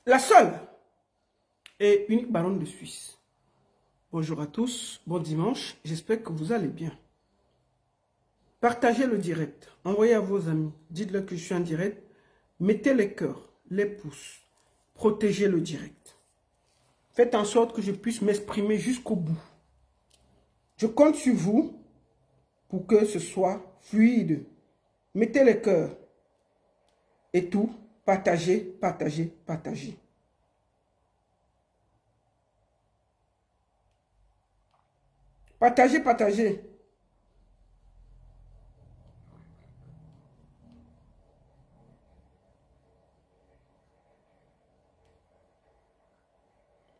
La seule et unique baronne de Suisse. Bonjour à tous, bon dimanche, j'espère que vous allez bien. Partagez le direct, envoyez à vos amis, dites-leur que je suis en direct, mettez les cœurs, les pouces, protégez le direct. Faites en sorte que je puisse m'exprimer jusqu'au bout. Je compte sur vous pour que ce soit fluide. Mettez les cœurs et tout, partagez, partagez, partagez. Partagez, partagez.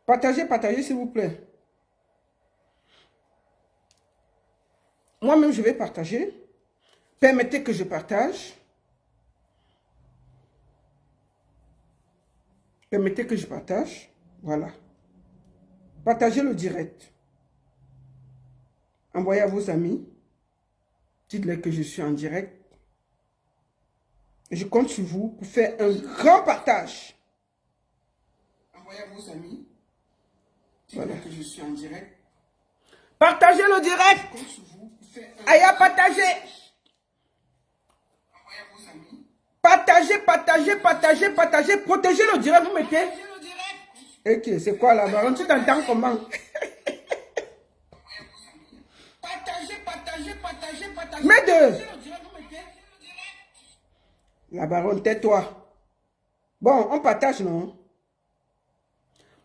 Partagez, partagez s'il vous plaît. Moi-même, je vais partager. Permettez que je partage. Permettez que je partage. Voilà. Partagez le direct. Envoyez à vos amis. Dites-leur que je suis en direct. Et je compte sur vous pour faire un grand partage. Envoyez à vos amis. Dites-leur que je suis en direct. Partagez le direct. Aïe, partagez. Partagez, partagez, partagez, partagez. Protégez le direct, vous mettez. Ok, c'est quoi là, baron? Tu t'entends comment? Partagez, partagez, partagez, partagez. Mets deux. La baronne, tais-toi. Bon, on partage, non?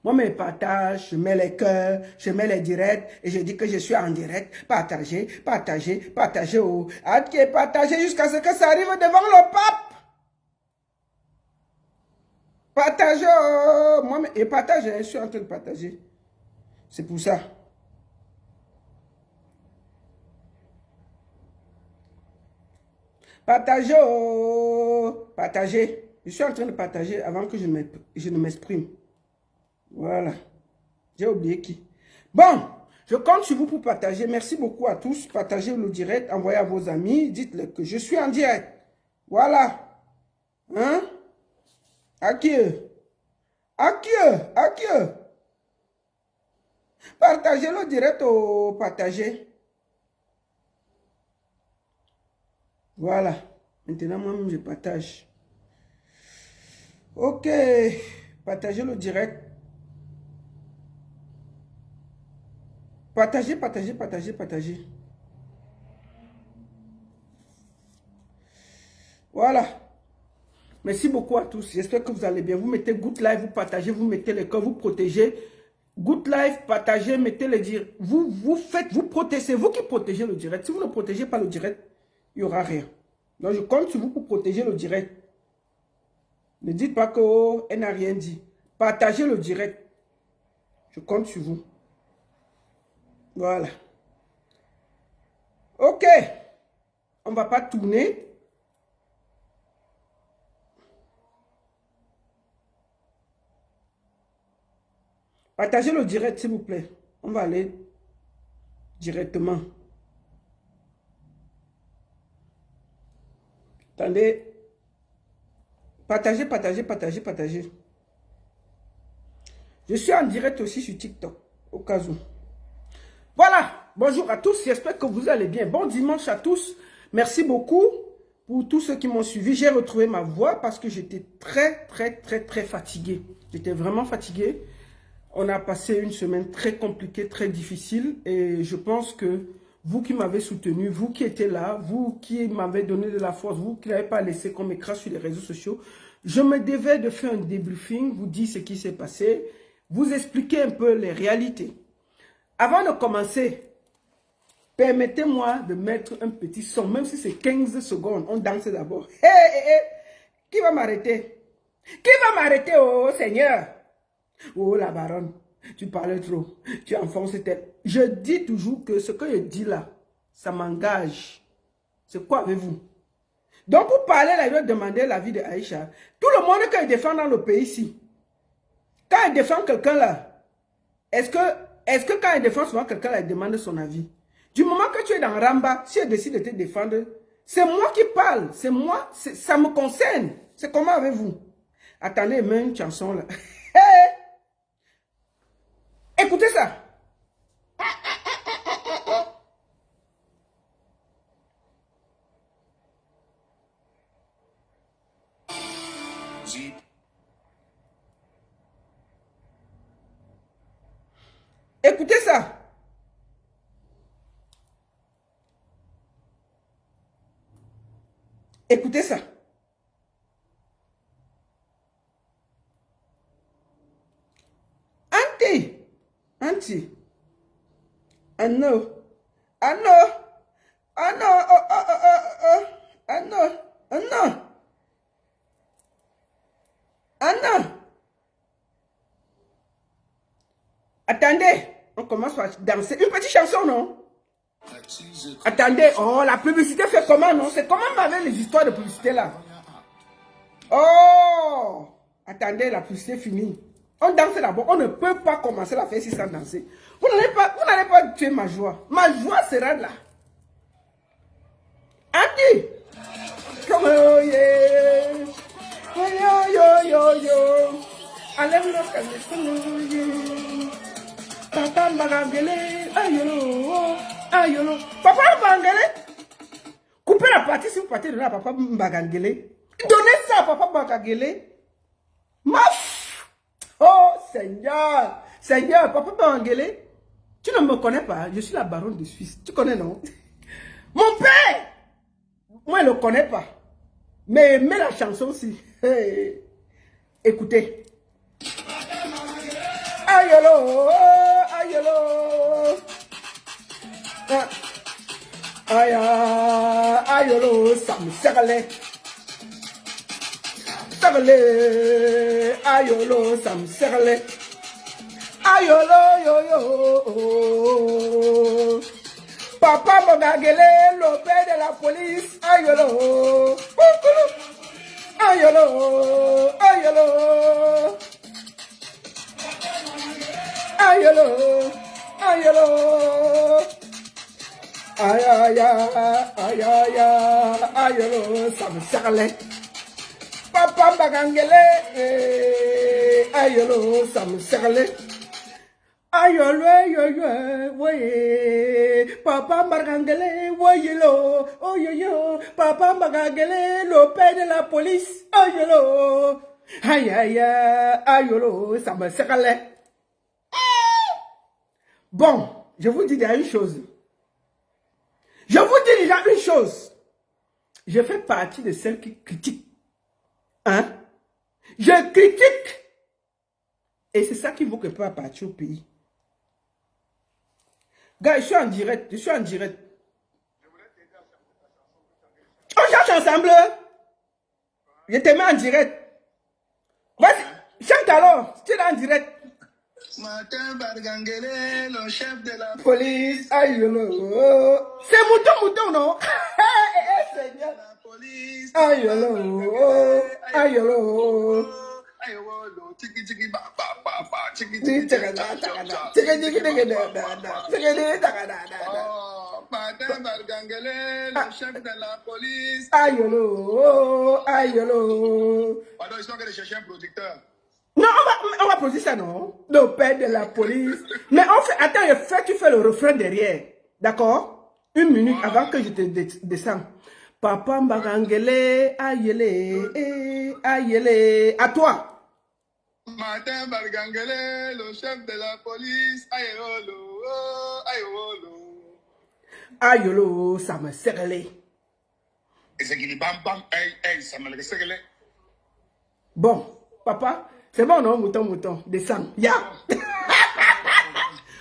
Moi, je partage, je mets les cœurs, je mets les directs et je dis que je suis en direct. Partagez, partagez, partagez. Oh. Ok, partagez jusqu'à ce que ça arrive devant le pape. Partagez. Oh. Moi, et partagez, je suis en train de partager. C'est pour ça. Partagez. Oh. Partagez. Je suis en train de partager avant que je ne m'exprime. Voilà. J'ai oublié qui. Bon, je compte sur vous pour partager. Merci beaucoup à tous. Partagez le direct. Envoyez à vos amis. Dites-leur que je suis en direct. Voilà. Hein? À qui? À qui? À qui? Partagez le direct au partagez. Voilà. Maintenant, moi-même, je partage. Ok. Partagez le direct. Partagez, partagez, partagez, partagez. Voilà. Merci beaucoup à tous. J'espère que vous allez bien. Vous mettez good live, vous partagez, vous mettez les cœurs, vous protégez. Good live, partagez, mettez les directs. Vous faites, vous protégez. C'est vous qui protégez le direct. Si vous ne protégez pas le direct, il n'y aura rien. Donc je compte sur vous pour protéger le direct. Ne dites pas que oh, elle n'a rien dit. Partagez le direct. Je compte sur vous. Voilà. Ok. On ne va pas tourner. Partagez le direct, s'il vous plaît. On va aller directement. Attendez. Partagez, partagez, partagez, partagez. Je suis en direct aussi sur TikTok, au cas où. Voilà. Bonjour à tous. J'espère que vous allez bien. Bon dimanche à tous. Merci beaucoup pour tous ceux qui m'ont suivi. J'ai retrouvé ma voix parce que j'étais très fatigué. J'étais vraiment fatigué. On a passé une semaine très compliquée, très difficile. Et je pense que vous qui m'avez soutenu, vous qui étiez là, vous qui m'avez donné de la force, vous qui n'avez pas laissé qu'on m'écrase sur les réseaux sociaux, je me devais de faire un débriefing, vous dire ce qui s'est passé, vous expliquer un peu les réalités. Avant de commencer, permettez-moi de mettre un petit son, même si c'est 15 secondes, on danse d'abord. Hé, hé, hé, qui va m'arrêter? Qui va m'arrêter, oh Seigneur? Oh la baronne, tu parles trop, tu enfonces tête. Je dis toujours que ce que je dis là, ça m'engage. C'est quoi avez-vous? Donc pour parler là, je vais demander l'avis de Aïcha. Tout le monde quand il défend dans le pays ici, quand il défend quelqu'un là, est-ce que quand il défend souvent quelqu'un là, il demande son avis? Du moment que tu es dans Ramba, si elle décide de te défendre, c'est moi qui parle, c'est moi, ça me concerne. C'est comment avez-vous? Attendez, même une chanson là. Hey! Écoutez ça. Écoutez ça. Écoutez ça. Anti. Ah non. Ah non. Ah non. Oh, oh, oh, oh, oh. Ah non. Ah non. Ah non. Attendez. On commence par danser. Une petite chanson, non? Attendez. Oh, la publicité fait comment, non? C'est comment avec les histoires de publicité là? Oh. Attendez, la publicité finie. On danse d'abord. On ne peut pas commencer la fête sans danser. Vous n'allez pas tuer ma joie. Ma joie sera là. Andy. Comme oh yeah. Oh yo yo yo yo. Enlève le calme. Papa Mbagangele. Ayolo. Ayolo. Papa Mbagangele. Coupez la partie si vous partez de là, Papa Mbagangele. Donnez ça à Papa Mbagangele. Maf. Oh Seigneur. Seigneur, Papa Mbagangele. Tu ne me connais pas. Je suis la baronne de Suisse. Tu connais, non? Mon père. Moi, je ne le connais pas. Mais mets la chanson aussi. Hey. Écoutez. Ayolo, ayolo. Ayolo, ça me serre. Ayolo, ça me serre. Ayolo, yo, yo. Papa Mbagangele, le père de la police. Ayolo. Ayolo. Ayolo. Ayolo. Ayolo. Aïe, aïe, aïe, aïe, ayolo, ça me serre. Papa Mbagangele, ayolo, ça me serre. Ayolo, yo, voyez, Papa Mbagangele, voyez-le, oh yo, Papa Mbagangele, le père de la police, ayolo, aïe, aïe, ayolo, ça me serre. Bon, je vous dis déjà une chose. Je vous dis déjà une chose. Je fais partie de celles qui critiquent. Hein? Je critique. Et c'est ça qui vaut que pas partir au pays. Gars, je suis en direct. Je suis en direct. On cherche ensemble. Je te mets en direct. Vas-y, chante alors. Tu es là en direct. Martin Mbagangele, le chef de la Police, ayolo. C'est mouton, non? Seigneur. La police. Ayolo. Ayolo. Ayolo. Tiki tiki ba ba ba ba. Tiki Tiki tiki Oh, Martin Mbagangele, le chef de la police. Ayolo. Ayolo. Pardon, ils sont en train de chercher un producteur. Non, on va produire ça, non? Le père de la police. Mais on fait, attends, tu fais le refrain derrière. D'accord? Une minute avant que je te descende. Papa Mbagangele, ayele, ayele. À toi. Martin Mbagangele, le chef de la police. Ayolo, ayolo. Ayolo, ça me serre. Et c'est qui dit bam bam, hey, ça me le serre. Bon, papa, c'est bon, non, mouton, descends, ya.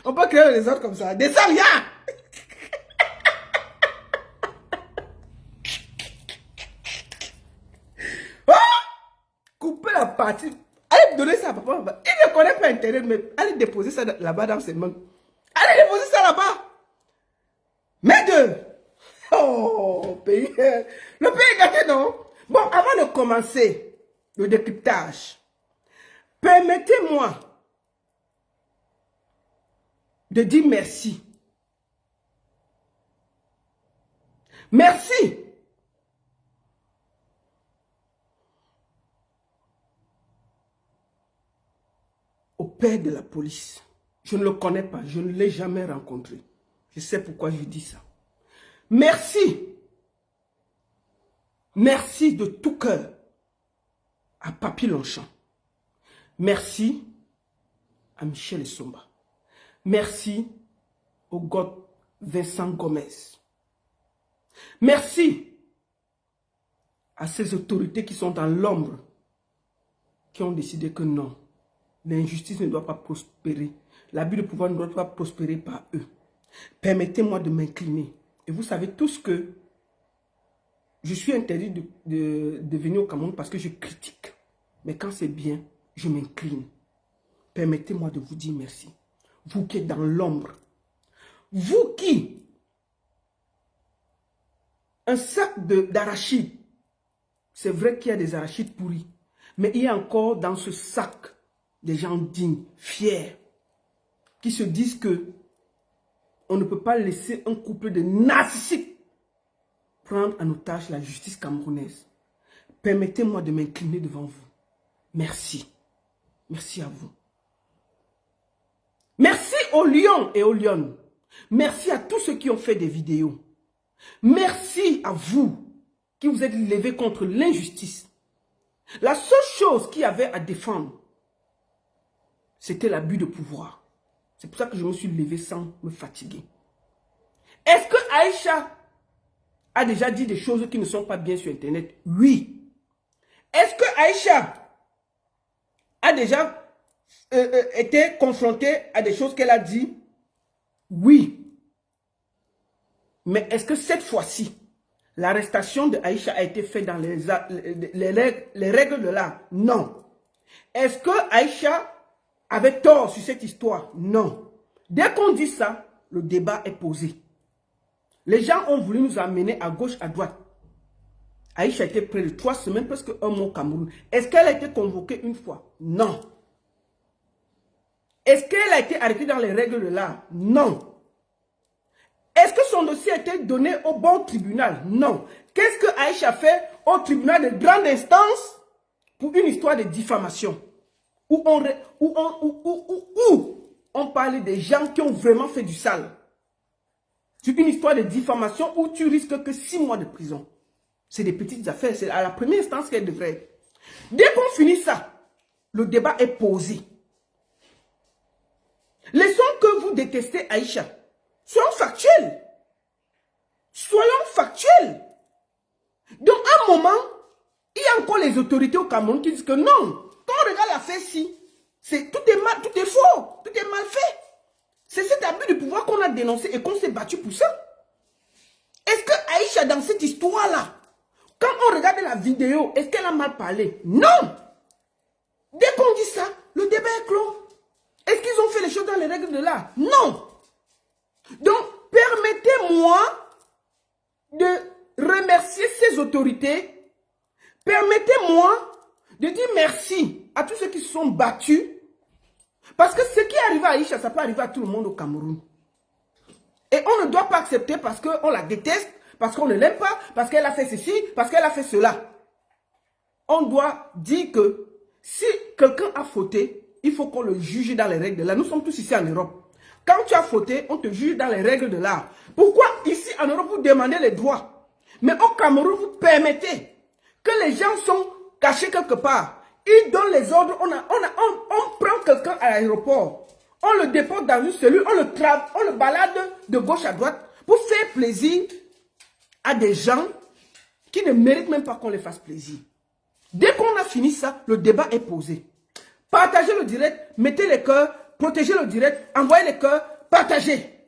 On peut créer les autres comme ça. Descends, ya. Oh! Coupez la partie. Allez donner ça à papa. Il ne connaît pas Internet, mais allez déposer ça là-bas dans ses mains. Allez déposer ça là-bas. Mais deux. Oh, pays. Le pays est gâté, non? Bon, avant de commencer le décryptage, permettez-moi de dire merci. Merci père de la police. Je ne le connais pas, je ne l'ai jamais rencontré. Je sais pourquoi je dis ça. Merci. Merci de tout cœur à Papi Longchamp. Merci à Michel Essomba. Merci au God Vincent Gomez. Merci à ces autorités qui sont dans l'ombre, qui ont décidé que non, l'injustice ne doit pas prospérer. L'abus de pouvoir ne doit pas prospérer par eux. Permettez-moi de m'incliner. Et vous savez tous que je suis interdit de venir au Cameroun parce que je critique. Mais quand c'est bien, je m'incline. Permettez-moi de vous dire merci. Vous qui êtes dans l'ombre. Vous qui, un sac d'arachides, c'est vrai qu'il y a des arachides pourris, mais il y a encore dans ce sac des gens dignes, fiers, qui se disent que on ne peut pas laisser un couple de narcissiques prendre en otage la justice camerounaise. Permettez-moi de m'incliner devant vous. Merci. Merci à vous. Merci aux lions et aux lionnes. Merci à tous ceux qui ont fait des vidéos. Merci à vous qui vous êtes levés contre l'injustice. La seule chose qu'il y avait à défendre, c'était l'abus de pouvoir. C'est pour ça que je me suis levé sans me fatiguer. Est-ce que Aïcha a déjà dit des choses qui ne sont pas bien sur Internet? Oui. Est-ce que Aïcha a déjà été confrontée à des choses qu'elle a dit? Oui. Mais est-ce que cette fois-ci, l'arrestation de Aïcha a été faite dans les règles de l'art? Non. Est-ce que Aïcha avait tort sur cette histoire? Non. Dès qu'on dit ça, le débat est posé. Les gens ont voulu nous amener à gauche, à droite. Aïcha a été près de 3 semaines, presque un mois au Cameroun. Est-ce qu'elle a été convoquée une fois? Non. Est-ce qu'elle a été arrêtée dans les règles de l'art? Non. Est-ce que son dossier a été donné au bon tribunal? Non. Qu'est-ce que Aïcha fait au tribunal de grande instance pour une histoire de diffamation? Où on parle des gens qui ont vraiment fait du sale. C'est une histoire de diffamation où tu risques que 6 mois de prison. C'est des petites affaires. C'est à la première instance qu'elle devrait être. Dès qu'on finit ça, le débat est posé. Laissons que vous détestez Aïcha. Soyons factuels. Soyons factuels. Donc, à un moment, il y a encore les autorités au Cameroun qui disent que non, quand on regarde l'affaire ci, tout est mal, tout est faux, tout est mal fait. C'est cet abus de pouvoir qu'on a dénoncé et qu'on s'est battu pour ça. Est-ce que Aïcha, dans cette histoire-là, quand on regarde la vidéo, est-ce qu'elle a mal parlé? Non. Dès qu'on dit ça, le débat est clos. Est-ce qu'ils ont fait les choses dans les règles de l'art? Non. Donc, permettez-moi de remercier ces autorités. Permettez-moi de dire merci à tous ceux qui se sont battus. Parce que ce qui est arrivé à Aïcha, ça peut arriver à tout le monde au Cameroun. Et on ne doit pas accepter parce qu'on la déteste, parce qu'on ne l'aime pas, parce qu'elle a fait ceci, parce qu'elle a fait cela. On doit dire que si quelqu'un a fauté, il faut qu'on le juge dans les règles de l'art. Nous sommes tous ici en Europe. Quand tu as fauté, on te juge dans les règles de l'art. Pourquoi ici en Europe vous demandez les droits? Mais au Cameroun, vous permettez que les gens sont cachés quelque part. Ils donnent les ordres, on prend quelqu'un à l'aéroport, on le dépose dans une cellule, on le balade de gauche à droite pour faire plaisir à des gens qui ne méritent même pas qu'on les fasse plaisir. Dès qu'on a fini ça, le débat est posé. Partagez le direct, mettez les cœurs, protégez le direct, envoyez les cœurs, partagez.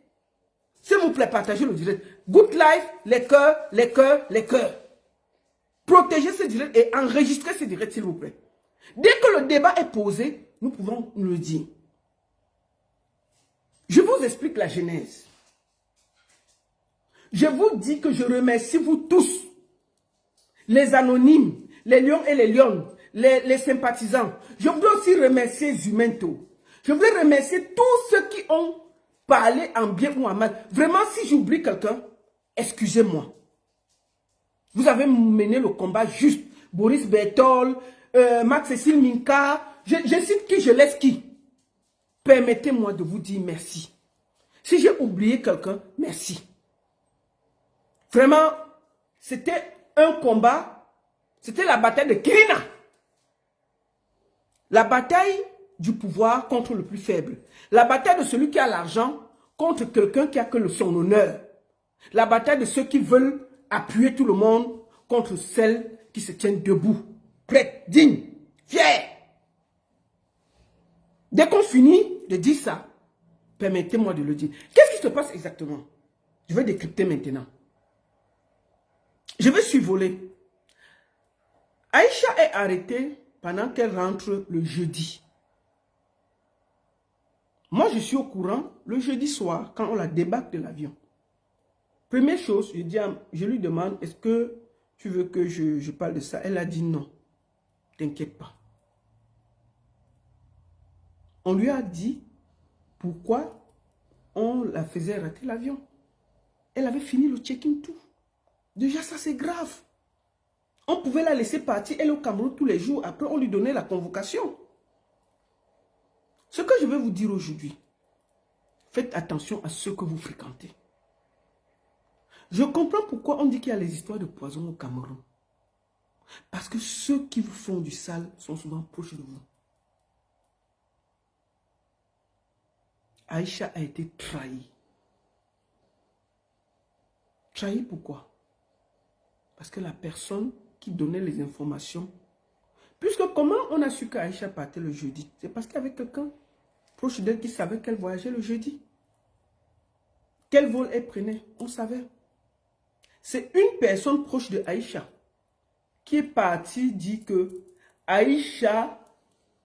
S'il vous plaît, partagez le direct. Good life, les cœurs, les cœurs, les cœurs. Protégez ce direct et enregistrez ce direct, s'il vous plaît. Dès que le débat est posé, nous pouvons le dire. Je vous explique la genèse. Je vous dis que je remercie vous tous, les anonymes, les lions et les lionnes, les sympathisants. Je voudrais aussi remercier Zumento. Je voudrais remercier tous ceux qui ont parlé en bien ou en mal. Vraiment, si j'oublie quelqu'un, excusez-moi. Vous avez mené le combat juste. Boris Bertol, Max Cécile Minka, je cite qui, je laisse qui. permettez-moi de vous dire merci. Si j'ai oublié quelqu'un, merci. Vraiment, c'était un combat. C'était la bataille de Kirina. La bataille du pouvoir contre le plus faible. La bataille de celui qui a l'argent contre quelqu'un qui a que son honneur. La bataille de ceux qui veulent appuyer tout le monde contre celle qui se tiennent debout, prête, digne, fière. Dès qu'on finit de dire ça, permettez-moi de le dire. Qu'est-ce qui se passe exactement? Je vais décrypter maintenant. Je vais survoler. Aïcha est arrêtée pendant qu'elle rentre le jeudi. Moi, je suis au courant le jeudi soir quand on la débarque de l'avion. Première chose, je lui demande, est-ce que tu veux que je parle de ça? Elle a dit non. T'inquiète pas. On lui a dit pourquoi on la faisait rater l'avion. Elle avait fini le check-in tout. Déjà, ça c'est grave. On pouvait la laisser partir, elle est au Cameroun tous les jours. Après, on lui donnait la convocation. Ce que je vais vous dire aujourd'hui, faites attention à ce que vous fréquentez. Je comprends pourquoi on dit qu'il y a les histoires de poison au Cameroun. Parce que ceux qui vous font du sale sont souvent proches de vous. Aïcha a été trahie. Trahie pourquoi? Parce que la personne qui donnait les informations, puisque comment on a su qu'Aïcha partait le jeudi? C'est parce qu'il y avait quelqu'un proche d'elle qui savait qu'elle voyageait le jeudi. Quel vol elle prenait? On savait. C'est une personne proche de Aïcha qui est partie dire que Aïcha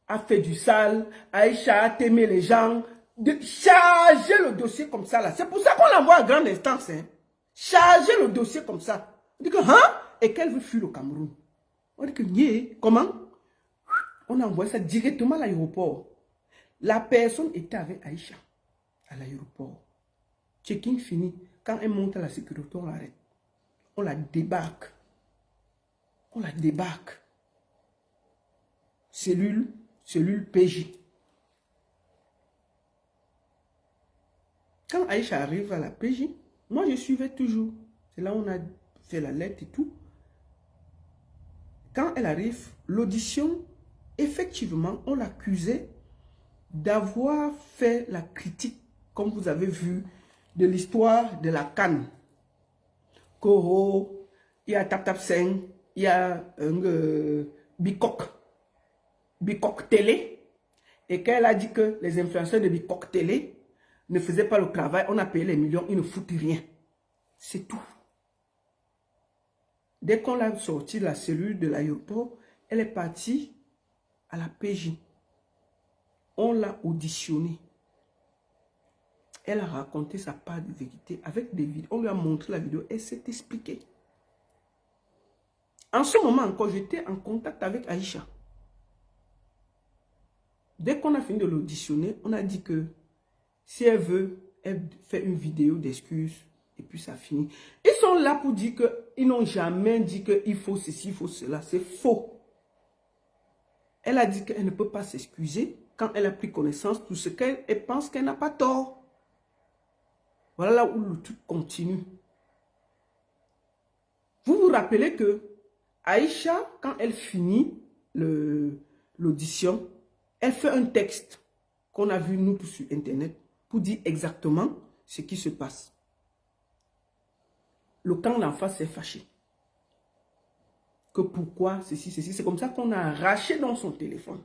a fait du sale, Aïcha a aimé les gens, de charger le dossier comme ça là. C'est pour ça qu'on l'envoie à grande instance. Hein. Charger le dossier comme ça. On dit que, hein? Et qu'elle veut fuir au Cameroun. On dit que, nie, comment? On a envoyé ça directement à l'aéroport. La personne était avec Aïcha à l'aéroport. Check-in fini. Quand elle monte à la sécurité, on l'arrête. On la débarque. On la débarque. Cellule PJ. Quand Aïcha arrive à la PJ, moi je suivais toujours. C'est là où on a fait la lettre et tout. Quand elle arrive, l'audition, effectivement, on l'accusait d'avoir fait la critique, comme vous avez vu, de l'histoire de la canne. Koro, il y a Tap Tap Seng, il y a Bicok Télé. Et quand elle a dit que les influenceurs de Bicok Télé ne faisaient pas le travail, on a payé les millions, ils ne foutent rien. C'est tout. Dès qu'on l'a sorti de la cellule de l'aéroport, elle est partie à la PJ. On l'a auditionnée. Elle a raconté sa part de vérité avec des vidéos. On lui a montré la vidéo. Elle s'est expliquée. En ce moment encore, j'étais en contact avec Aïcha. Dès qu'on a fini de l'auditionner, on a dit que si elle veut, elle fait une vidéo d'excuses et puis ça finit. Ils sont là pour dire qu'ils n'ont jamais dit qu'il faut ceci, il faut cela. C'est faux. Elle a dit qu'elle ne peut pas s'excuser quand elle a pris connaissance de ce qu'elle pense qu'elle n'a pas tort. Voilà là où le truc continue. Vous vous rappelez que Aïcha, quand elle finit l'audition, elle fait un texte qu'on a vu nous tous sur Internet pour dire exactement ce qui se passe. Le camp d'en face s'est fâché. Que pourquoi ceci, ceci. C'est comme ça qu'on a arraché dans son téléphone.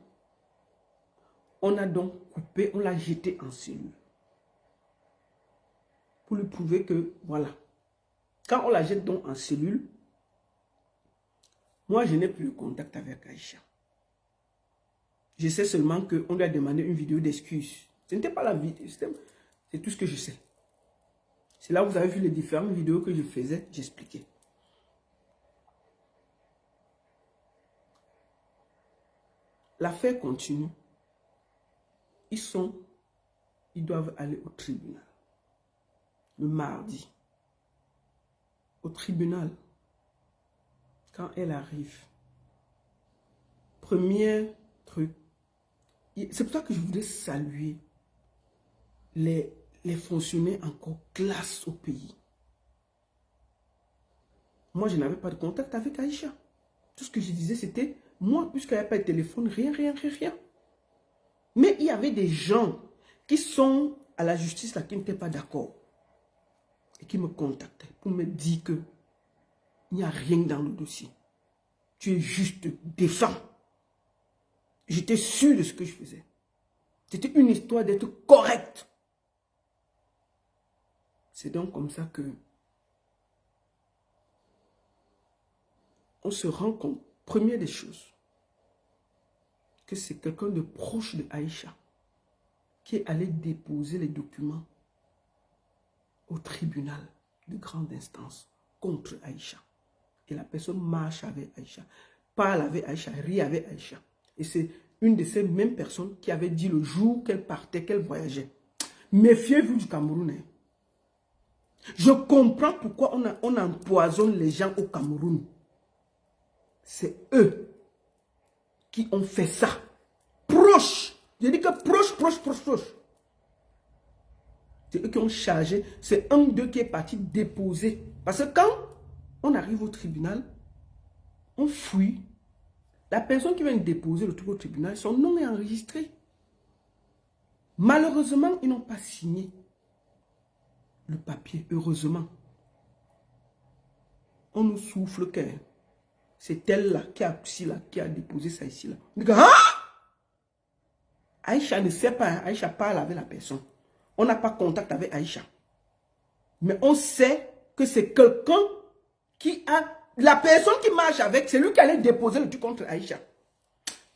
On a donc coupé, on l'a jeté en cellule. Pour lui prouver que, voilà. Quand on la jette donc en cellule, moi je n'ai plus de contact avec Aïcha. Je sais seulement qu'on lui a demandé une vidéo d'excuses. Ce n'était pas la vidéo, c'est tout ce que je sais. C'est là où vous avez vu les différentes vidéos que je faisais, j'expliquais. L'affaire continue. Ils doivent aller au tribunal. Le mardi. Au tribunal. Quand elle arrive. Premier truc. C'est pour ça que je voudrais saluer les fonctionnaires encore classe au pays. Moi, je n'avais pas de contact avec Aïcha. Tout ce que je disais, c'était, moi, puisqu'il n'y a pas de téléphone, rien. Mais il y avait des gens qui sont à la justice là, qui n'étaient pas d'accord. Et qui me contactaient pour me dire que il n'y a rien dans le dossier. Tu es juste défunt. J'étais sûr de ce que je faisais. C'était une histoire d'être correct. C'est donc comme ça que on se rend compte, première des choses, que c'est quelqu'un de proche de Aïcha qui est allé déposer les documents au tribunal de grande instance contre Aïcha. Et la personne marche avec Aïcha, parle avec Aïcha, rit avec Aïcha. Et c'est une de ces mêmes personnes qui avait dit le jour qu'elle partait, qu'elle voyageait. Méfiez-vous du Cameroun. Hein. Je comprends pourquoi on empoisonne les gens au Cameroun. C'est eux qui ont fait ça. Proche. Je dis que proche. C'est eux qui ont chargé. C'est un d'eux qui est parti déposer. Parce que quand on arrive au tribunal, on fouille. La personne qui vient déposer le truc au tribunal, son nom est enregistré. Malheureusement, ils n'ont pas signé le papier. Heureusement. On nous souffle que c'est elle-là qui a déposé ça ici. Là. On dit, ah! Aïcha ne sait pas. Hein? Aïcha parle avec la personne. On n'a pas contact avec Aïcha. Mais on sait que c'est quelqu'un qui a... La personne qui marche avec, c'est lui qui allait déposer le truc contre Aïcha.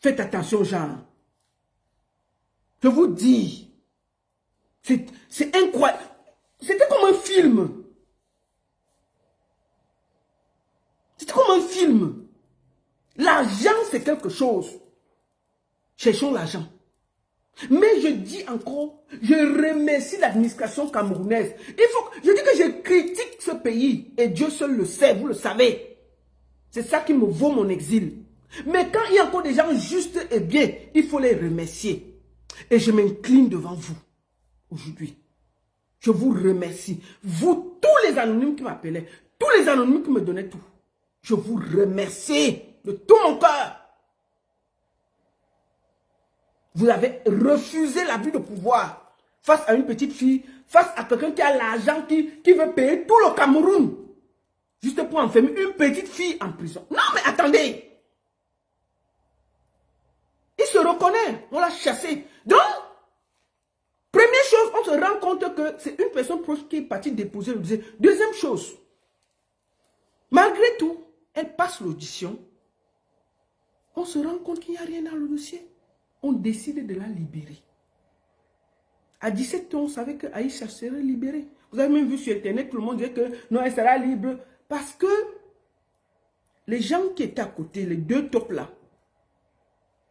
Faites attention, Jean. Je vous dis. C'est incroyable. C'était comme un film. C'était comme un film. L'argent, c'est quelque chose. Cherchons l'argent. Mais je dis encore, je remercie l'administration camerounaise. Je dis que je critique ce pays. Et Dieu seul le sait, vous le savez. C'est ça qui me vaut mon exil. Mais quand il y a encore des gens justes et bien, il faut les remercier. Et je m'incline devant vous aujourd'hui. Je vous remercie. Vous, tous les anonymes qui m'appelaient, tous les anonymes qui me donnaient tout. Je vous remercie de tout mon cœur. Vous avez refusé l'abus de pouvoir face à une petite fille, face à quelqu'un qui a l'argent, qui veut payer tout le Cameroun. Juste pour enfermer une petite fille en prison. Non, mais attendez. Il se reconnaît. On l'a chassé. Donc, première chose, on se rend compte que c'est une personne proche qui est partie déposer le dossier. Deuxième chose, malgré tout, elle passe l'audition. On se rend compte qu'il n'y a rien dans le dossier. On décide de la libérer. À 17 ans, on savait que Aïcha serait libérée. Vous avez même vu sur Internet, tout le monde disait que non, elle sera libre. Parce que les gens qui étaient à côté, les deux tops là,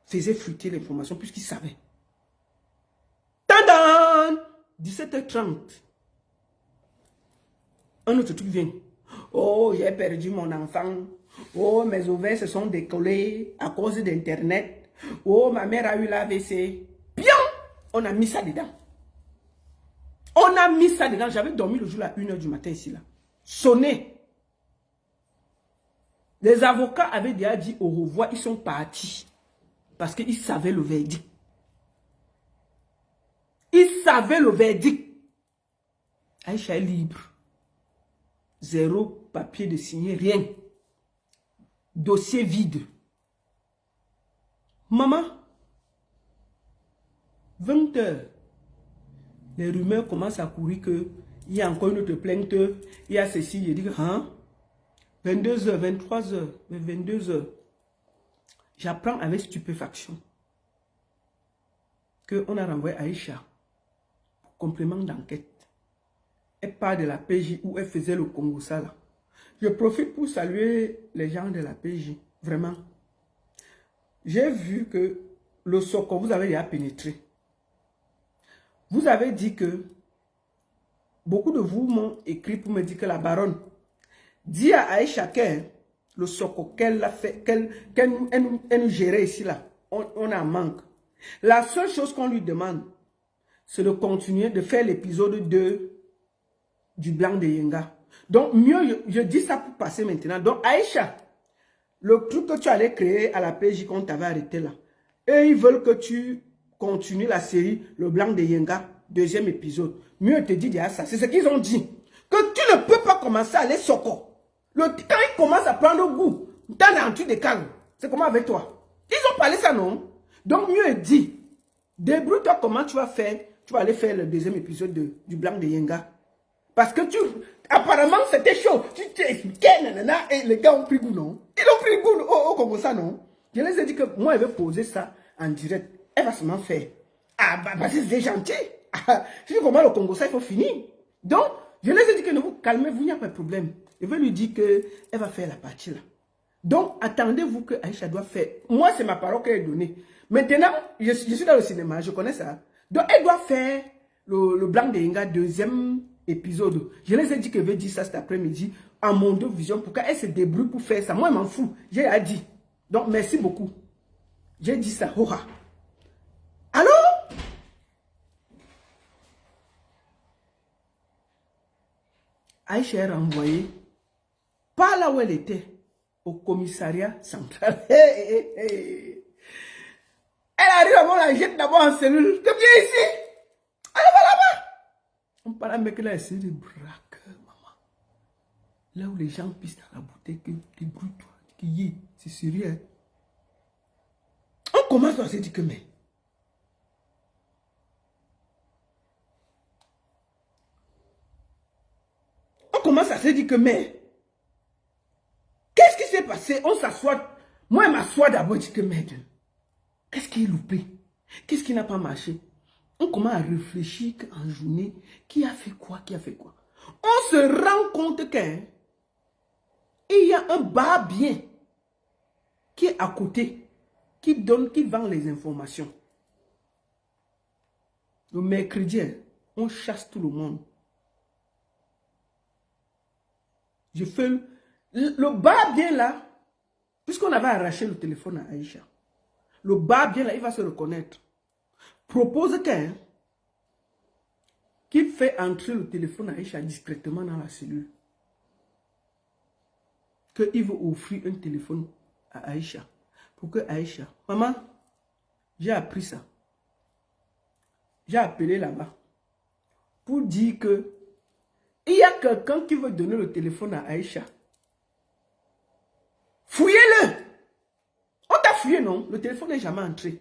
faisaient fuiter l'information puisqu'ils savaient. Tadam! 17h30. Un autre truc vient. Oh, j'ai perdu mon enfant. Oh, mes ovaires se sont décollés à cause d'Internet. Oh, ma mère a eu l'AVC. Bien! On a mis ça dedans. On a mis ça dedans. J'avais dormi le jour à 1h du matin ici là. Sonné. Les avocats avaient déjà dit au revoir, ils sont partis. Parce qu'ils savaient le verdict. Ils savaient le verdict. Aïcha est libre. Zéro papier de signer, rien. Dossier vide. Maman, 20 h, les rumeurs commencent à courir qu'il y a encore une autre plainte, il y a ceci, je dis, hein? 22 h, 23 h, 22 h. J'apprends avec stupéfaction qu'on a renvoyé Aïcha pour complément d'enquête. Elle part de la PJ où elle faisait le Congo ça là. Je profite pour saluer les gens de la PJ, vraiment. J'ai vu que le Soko, vous avez déjà pénétré. Vous avez dit que beaucoup de vous m'ont écrit pour me dire que la baronne dit à Aïcha que le Soko qu'elle a fait, qu'elle nous gérait ici là, on en manque. La seule chose qu'on lui demande, c'est de continuer de faire l'épisode 2 du Blanc de Yenga. Donc, mieux, je dis ça pour passer maintenant. Donc, Aïcha, le truc que tu allais créer à la PJ qu'on t'avait arrêté là, eux, ils veulent que tu continues la série Le Blanc de Yenga, deuxième épisode. Mieux te dit déjà ça. C'est ce qu'ils ont dit. Que tu ne peux pas commencer à aller soko. Quand il commence à prendre goût, t'as l'entude de calme. C'est comment avec toi? Ils ont parlé ça, non? Donc, mieux dit, débrouille-toi comment tu vas faire. Tu vas aller faire le deuxième épisode du Blanc de Yenga. Parce que apparemment, c'était chaud. Tu t'es expliqué, nanana, et les gars ont pris goût, non? Ils ont pris goût au Congo, ça, non? Je les ai dit que moi, je vais poser ça en direct. Elle va seulement faire. Ah, bah, c'est gentil. Ah, si je commence le Congo, ça, il faut finir. Donc, je les ai dit que ne vous calmez-vous, il n'y a pas de problème. Je vais lui dire qu'elle va faire la partie là. Donc, attendez-vous que Aïcha doit faire. Moi, c'est ma parole qu'elle a donnée. Maintenant, je suis dans le cinéma, je connais ça. Donc, elle doit faire le Blanc de Yenga, deuxième épisode. Je les ai dit que je vais dire ça cet après-midi à mon deux vision pour qu'elle se débrouille pour faire ça. Moi, je m'en fous. J'ai dit. Donc, merci beaucoup. J'ai dit ça. Oh, ah. Alors, Aïcha est renvoyée pas là où elle était, au commissariat central. Elle arrive avant, la jette d'abord en cellule. Comme viens ici. Allez, va là-bas. On parle avec la série de braqueurs, maman. Là où les gens pissent dans la bouteille, que débrouille-toi. C'est sérieux. Hein? On commence à se dire que mais. On commence à se dire que mais. Qu'est-ce qui s'est passé? On s'assoit. Moi, je m'assois d'abord et dis que mais. Qu'est-ce qui est loupé? Qu'est-ce qui n'a pas marché? On commence à réfléchir en journée. Qui a fait quoi? Qui a fait quoi? On se rend compte qu'il y a un bar bien qui est à côté, qui vend les informations. Le mercredi, on chasse tout le monde. Je fais le bar bien là, puisqu'on avait arraché le téléphone à Aïcha. Le bar bien là, il va se reconnaître. Propose qu'il fait entrer le téléphone à Aïcha discrètement dans la cellule. Qu'il veut offrir un téléphone à Aïcha. Pour que Aïcha, maman, j'ai appris ça. J'ai appelé là-bas. Pour dire que il y a quelqu'un qui veut donner le téléphone à Aïcha. Fouillez-le. On t'a fouillé, non? Le téléphone n'est jamais entré.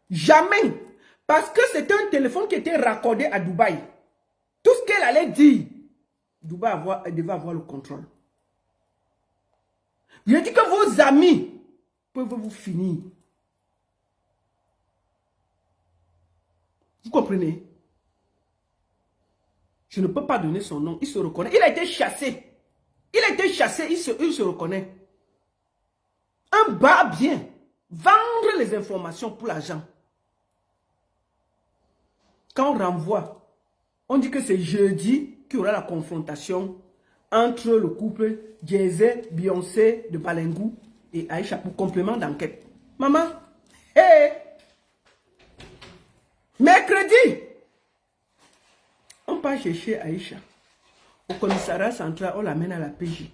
Jamais. Parce que c'était un téléphone qui était raccordé à Dubaï. Tout ce qu'elle allait dire, Dubaï devait avoir le contrôle. Je dis que vos amis peuvent vous finir. Vous comprenez? Je ne peux pas donner son nom. Il se reconnaît. Il a été chassé. Il a été chassé. Il se reconnaît. Un bar bien. Vendre les informations pour l'argent. Quand on renvoie, on dit que c'est jeudi qu'il y aura la confrontation entre le couple Jay-Z, Beyoncé de Balengou et Aïcha pour complément d'enquête. Maman, hey! Mercredi, on part chercher Aïcha. Au commissariat central, on l'amène à la PJ.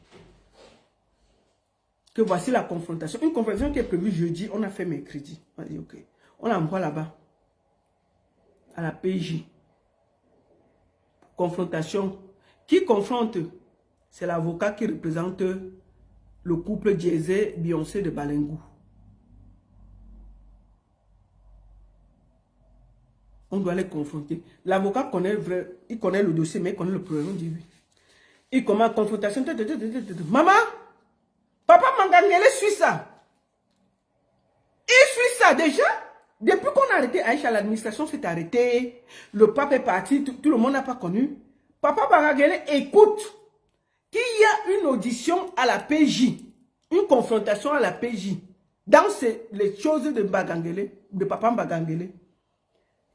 Que voici la confrontation. Une confrontation qui est prévue jeudi, on a fait mercredi. On a dit ok. On l'envoie là-bas. À la PJ. Confrontation. Qui confronte? C'est l'avocat qui représente le couple Jay-Z, Beyoncé de Balengou. On doit les confronter. L'avocat connaît il connaît le dossier, mais il connaît le problème. On dit oui. Il commence confrontation. Maman, papa Mangangele suit ça. Il suit ça déjà. Depuis qu'on a arrêté Aïcha, l'administration s'est arrêtée. Le pape est parti, tout le monde n'a pas connu. Papa Mangangele écoute qu'il y a une audition à la PJ. Une confrontation à la PJ. Dans les choses de Mbagangele, de papa Mbagangele.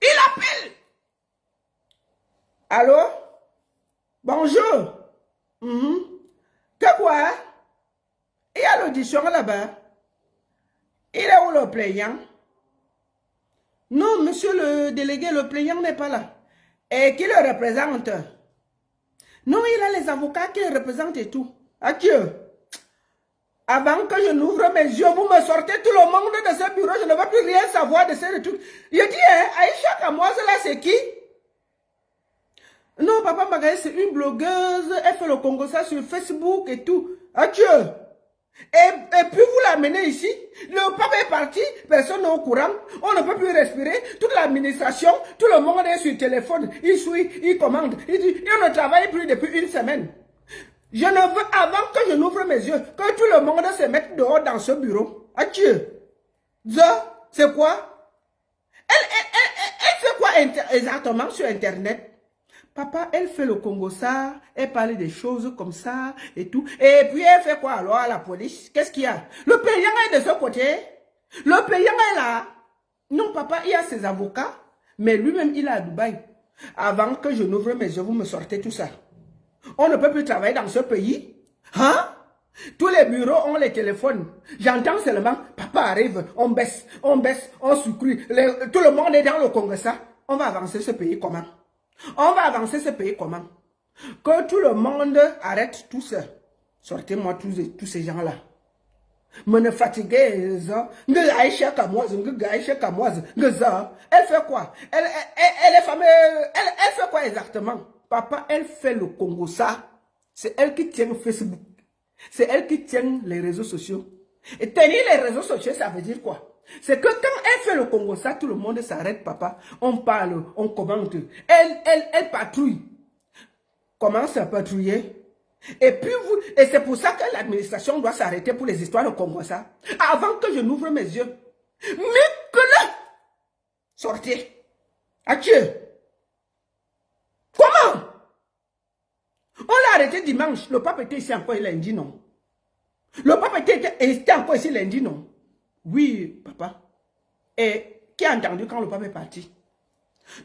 Il appelle. Allô? Bonjour. Que quoi? Il y a l'audition là-bas. Il est où le plaignant? Non, monsieur le délégué, le plaignant n'est pas là. Et qui le représente? Non, il a les avocats qui le représentent et tout. Adieu. Avant que je n'ouvre mes yeux, vous me sortez tout le monde de ce bureau, je ne veux plus rien savoir de ces trucs. Il dit, hein, Aïcha Kamoise, là, c'est qui? Non, Papa Magaye, c'est une blogueuse, elle fait le Congo ça sur Facebook et tout. Adieu. Et puis vous l'amenez ici, le pape est parti, personne n'est au courant, on ne peut plus respirer, toute l'administration, tout le monde est sur le téléphone, il suit, il commande, il dit, on ne travaille plus depuis une semaine. Je ne veux, avant que je n'ouvre mes yeux, que tout le monde se mette dehors dans ce bureau. Adieu. C'est quoi? Elle fait quoi exactement sur Internet? Papa, elle fait le Congo ça, elle parle des choses comme ça et tout. Et puis elle fait quoi alors à la police? Qu'est-ce qu'il y a? Le payant est de ce côté. Le payant est là. Non, papa, il y a ses avocats, mais lui-même, il est à Dubaï. Avant que je n'ouvre mes yeux, vous me sortez tout ça. On ne peut plus travailler dans ce pays. Hein? Tous les bureaux ont les téléphones. J'entends seulement, papa arrive, on baisse, on sucre. Tout le monde est dans le Congo ça. On va avancer ce pays comment? On va avancer ce pays comment? Que tout le monde arrête tout ça. Sortez-moi tous ces gens-là. Me ne fatiguez ça. Elle fait quoi? Elle est fameuse. Elle fait quoi exactement? Papa, elle fait le Congo ça. C'est elle qui tient Facebook. C'est elle qui tient les réseaux sociaux. Et tenir les réseaux sociaux, ça veut dire quoi? C'est que quand elle fait le Congo ça, tout le monde s'arrête, papa. On parle, on commente. Elle patrouille. Commence à patrouiller. Et puis et c'est pour ça que l'administration doit s'arrêter pour les histoires de Congo ça. Avant que je n'ouvre mes yeux. Mais que là, sortez. Adieu. Comment? On l'a arrêté dimanche. Le pape était ici encore lundi, non? Le pape était encore ici lundi, non? Oui, papa. Et qui a entendu quand le pape est parti?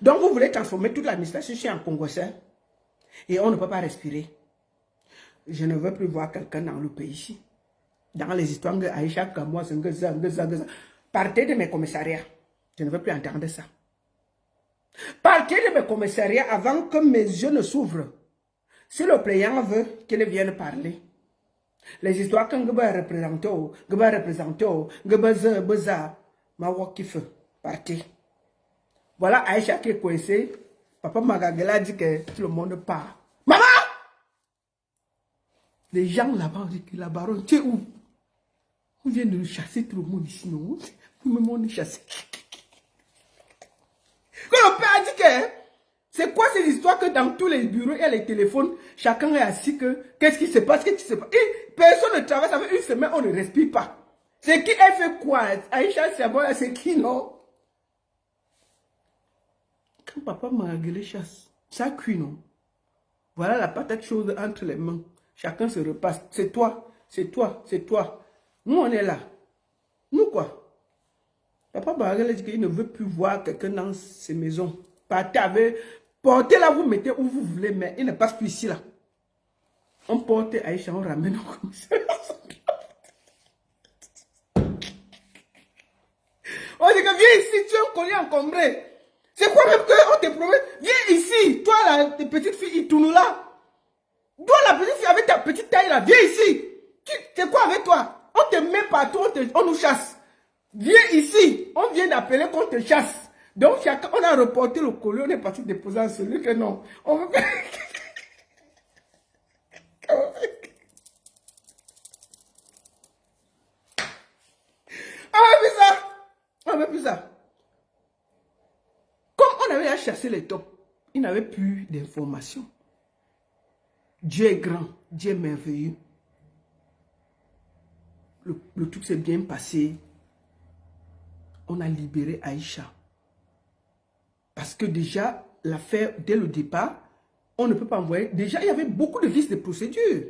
Donc vous voulez transformer toute l'administration ici en Congolais et on ne peut pas respirer. Je ne veux plus voir quelqu'un dans le pays ici. Dans les histoires de Aïcha, Kamoa, partez de mes commissariats. Je ne veux plus entendre ça. Partez de mes commissariats avant que mes yeux ne s'ouvrent. Si le plaignant veut qu'il vienne parler, les histoires que je vais représenter, partez. Voilà Aïcha qui est coincée. Papa Magagela dit que tout le monde part. Maman! Les gens là-bas disent que la baronne, tu es où? On vient de nous chasser tout le monde ici, non? Nous-mêmes on est chassés. Quand le père a dit que c'est quoi cette histoire que dans tous les bureaux et les téléphones, chacun est assis que qu'est-ce qui se passe, qu'est-ce qui se passe? Et personne ne travaille, ça fait une semaine, on ne respire pas. C'est qui elle fait quoi? Aïcha, c'est qui, non? Quand papa m'a gueulé chasse, ça cuit, non? Voilà la patate chaude entre les mains. Chacun se repasse. C'est toi, c'est toi, c'est toi. Nous, on est là. Nous, quoi? Papa Baragel dit qu'il ne veut plus voir quelqu'un dans ses maisons. Partez avec... Portez-la, vous mettez où vous voulez, mais il ne passe plus ici, là. On porte Aïcha, on ramène au commissariat. On dit que viens ici, tu es un collier encombré. C'est quoi même qu'on te promet? Viens ici, toi là, tes petites filles, ils tournent là. Toi la petite fille avec ta petite taille là, viens ici. C'est quoi avec toi? On te met partout, on nous chasse. Viens ici, on vient d'appeler qu'on te chasse. Donc chacun, on a reporté le collier, on est parti déposer à celui que non. On veut... On veut plus ça. Comme on avait à chasser les tops, il n'avait plus d'informations. Dieu est grand, Dieu est merveilleux. Le truc s'est bien passé. On a libéré Aïcha. Parce que déjà, l'affaire, dès le départ, on ne peut pas envoyer. Déjà, il y avait beaucoup de vices de procédure.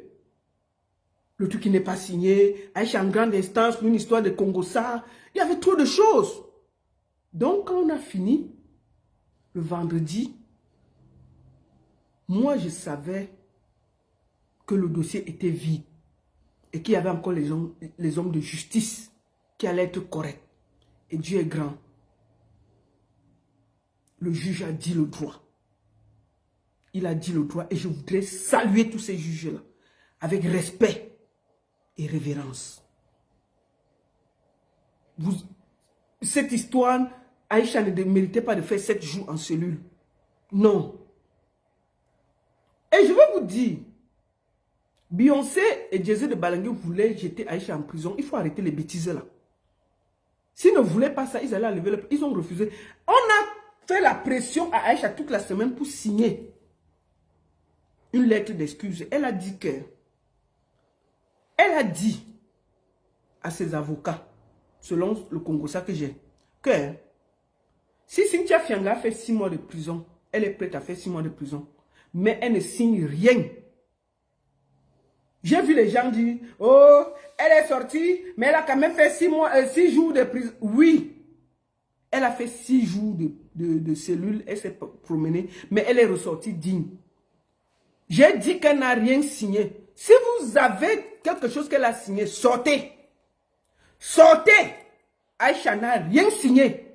Le truc qui n'est pas signé, Aïcha en grande instance, une histoire de Congo ça. Il y avait trop de choses. Donc, quand on a fini, le vendredi, moi, je savais que le dossier était vide et qu'il y avait encore les hommes de justice qui allaient être corrects. Et Dieu est grand. le juge a dit le droit. Il a dit le droit et je voudrais saluer tous ces juges-là avec respect et révérence. Cette histoire, Aïcha ne méritait pas de faire 7 jours en cellule. Non. Et je vais vous dire, Beyoncé et Jay-Z de Balangui voulaient jeter Aïcha en prison. Il faut arrêter les bêtises là. S'ils ne voulaient pas ça, ils allaient enlever le... Ils ont refusé. On a fait la pression à Aïcha toute la semaine pour signer une lettre d'excuse. Elle a dit que... Elle a dit à ses avocats, selon le Congossa que j'ai, que si Cynthia Fianga fait 6 mois de prison, elle est prête à faire 6 mois de prison, mais elle ne signe rien. J'ai vu les gens dire, oh, elle est sortie, mais elle a quand même fait 6 jours de prison. Oui, elle a fait 6 jours de cellule, elle s'est promenée, mais elle est ressortie digne. J'ai dit qu'elle n'a rien signé. Si vous avez quelque chose qu'elle a signé, sortez. Sortez. Aïcha n'a rien signé.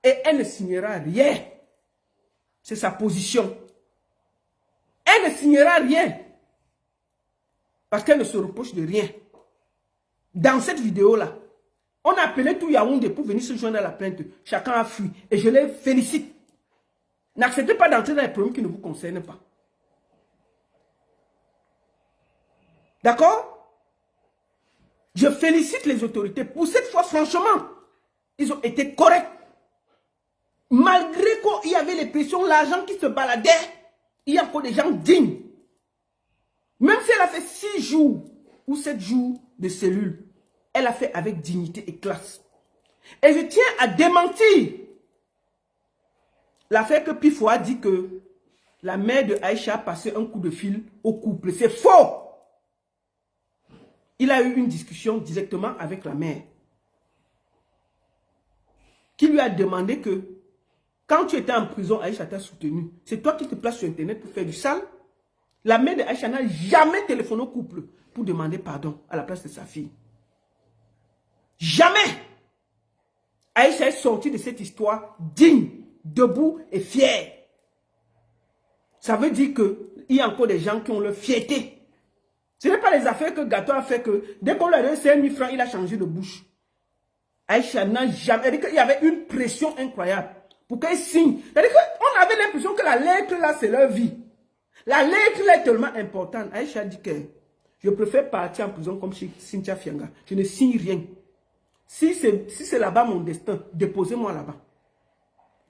Et elle ne signera rien. C'est sa position. Elle ne signera rien. Parce qu'elle ne se reproche de rien. Dans cette vidéo-là, on a appelé tout Yaoundé pour venir se joindre à la plainte. Chacun a fui. Et je les félicite. N'acceptez pas d'entrer dans les problèmes qui ne vous concernent pas. D'accord? Je félicite les autorités. Pour cette fois, franchement, ils ont été corrects. Malgré qu'il y avait les pressions, l'argent qui se baladait, il y a encore des gens dignes. Même si elle a fait 6 jours ou 7 jours de cellule, elle a fait avec dignité et classe. Et je tiens à démentir l'affaire que Pifo a dit que la mère de Aïcha a passé un coup de fil au couple. C'est faux! Il a eu une discussion directement avec la mère qui lui a demandé que quand tu étais en prison, Aïcha t'a soutenu. C'est toi qui te places sur Internet pour faire du sale. La mère de Aïcha n'a jamais téléphoné au couple pour demander pardon à la place de sa fille. Jamais. Aïcha est sortie de cette histoire digne, debout et fière. Ça veut dire qu'il y a encore des gens qui ont leur fierté. Ce n'est pas les affaires que Gato a fait que dès qu'on lui a donné 5 000 francs, il a changé de bouche. Aïcha n'a jamais... Il y avait une pression incroyable pour qu'elle signe. C'est-à-dire qu'on avait l'impression que la lettre là, c'est leur vie. La lettre là est tellement importante. Aïcha dit que je préfère partir en prison comme chez Cynthia Fianga. Je ne signe rien. Si c'est là-bas mon destin, déposez-moi là-bas.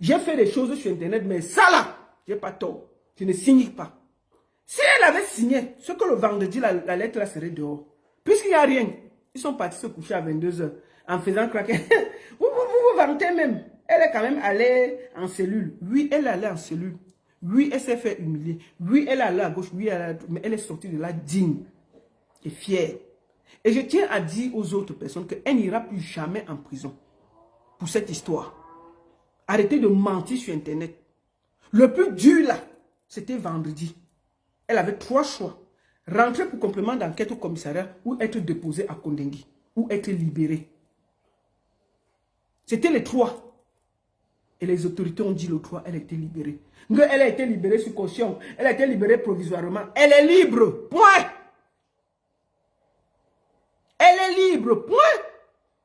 J'ai fait des choses sur Internet, mais ça là, je n'ai pas tort. Je ne signe pas. Si elle avait signé, ce que le vendredi, la lettre là serait dehors. Puisqu'il n'y a rien, ils sont partis se coucher à 22 h en faisant craquer. vous vantez même. Elle est quand même allée en cellule. Oui, elle est allée en cellule. Oui, elle s'est fait humilier. Oui, elle est allée à gauche. Oui, elle est allée à droite. Mais elle est sortie de là digne et fière. Et je tiens à dire aux autres personnes qu'elle n'ira plus jamais en prison pour cette histoire. Arrêtez de mentir sur Internet. Le plus dur là, c'était vendredi. Elle avait 3 choix. Rentrer pour complément d'enquête au commissariat ou être déposée à Kondengui ou être libérée. C'était les 3. Et les autorités ont dit le 3, elle a été libérée. Elle a été libérée sur caution. Elle a été libérée provisoirement. Elle est libre. Point. Elle est libre. Point.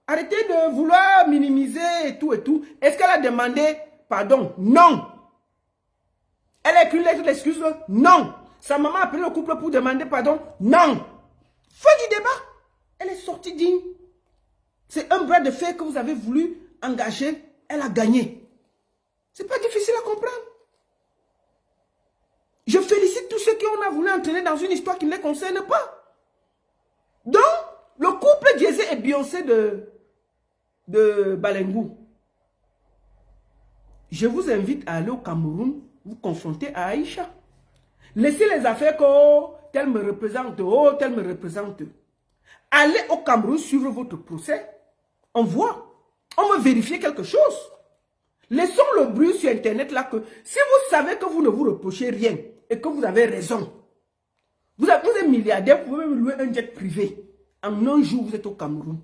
Arrêtez de vouloir minimiser et tout et tout. Est-ce qu'elle a demandé pardon? Non. Elle a écrit une lettre d'excuse? Non. Sa maman a appelé le couple pour demander pardon? Non. Fin du débat. Elle est sortie digne. C'est un bras de fer que vous avez voulu engager. Elle a gagné. C'est pas difficile à comprendre. Je félicite tous ceux qui ont voulu entraîner dans une histoire qui ne les concerne pas. Donc, le couple Jay-Z et Beyoncé de Balengou. Je vous invite à aller au Cameroun, vous confronter à Aïcha. Laissez les affaires que tel me représente, tel me représente. Allez au Cameroun suivre votre procès. On voit. On veut vérifier quelque chose. Laissons le bruit sur Internet là que si vous savez que vous ne vous reprochez rien et que vous avez raison, vous êtes milliardaire, vous pouvez même louer un jet privé. En un jour, vous êtes au Cameroun.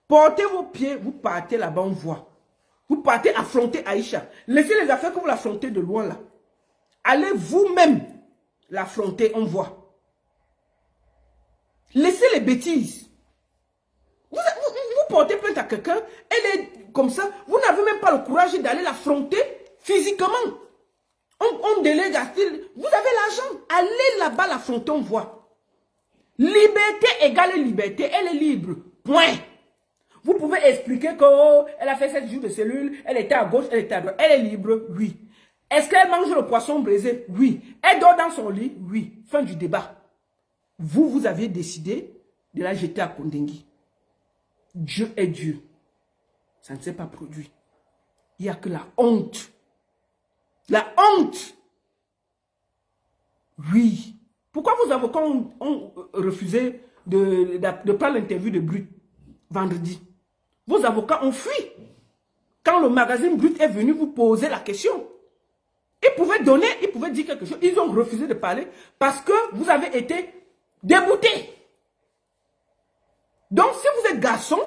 Portez vos pieds, vous partez là-bas, on voit. Vous partez affronter Aïcha. Laissez les affaires que vous l'affrontez de loin là. Allez vous-même l'affronter, on voit. Laissez les bêtises. Vous portez plainte à quelqu'un, elle est comme ça, vous n'avez même pas le courage d'aller l'affronter physiquement. On délègue à style, vous avez l'argent, allez là-bas l'affronter, on voit. Liberté égale liberté, elle est libre, point. Vous pouvez expliquer qu'elle a fait 7 jours de cellule, elle était à gauche, elle était à droite, elle est libre, oui. Est-ce qu'elle mange le poisson braisé? Oui. Elle dort dans son lit? Oui. Fin du débat. Vous avez décidé de la jeter à Kondengui. Dieu est Dieu. Ça ne s'est pas produit. Il n'y a que la honte. La honte. Oui. Pourquoi vos avocats ont refusé de prendre l'interview de Brut vendredi? Vos avocats ont fui. Quand le magazine Brut est venu vous poser la question, ils pouvaient donner, ils pouvaient dire quelque chose. Ils ont refusé de parler parce que vous avez été déboutés. Donc, si vous êtes garçon,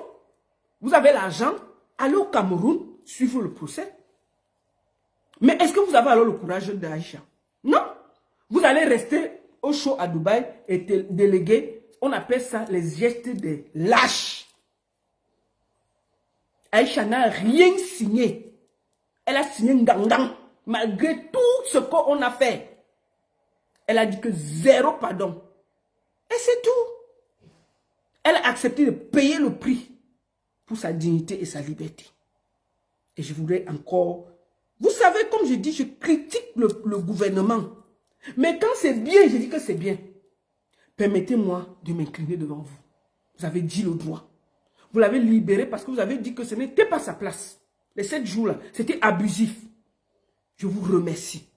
vous avez l'argent, allez au Cameroun, suivre le procès. Mais est-ce que vous avez alors le courage d'Aïcha? Non. Vous allez rester au show à Dubaï et déléguer, on appelle ça les gestes des lâches. Aïcha n'a rien signé. Elle a signé Ngangang. Malgré tout ce qu'on a fait. Elle a dit que 0 pardon. Et c'est tout. Elle a accepté de payer le prix pour sa dignité et sa liberté. Et je voudrais encore... Vous savez, comme je dis, je critique le gouvernement. Mais quand c'est bien, je dis que c'est bien. Permettez-moi de m'incliner devant vous. Vous avez dit le droit. Vous l'avez libéré parce que vous avez dit que ce n'était pas sa place. Les 7 jours-là, c'était abusif. Je vous remercie.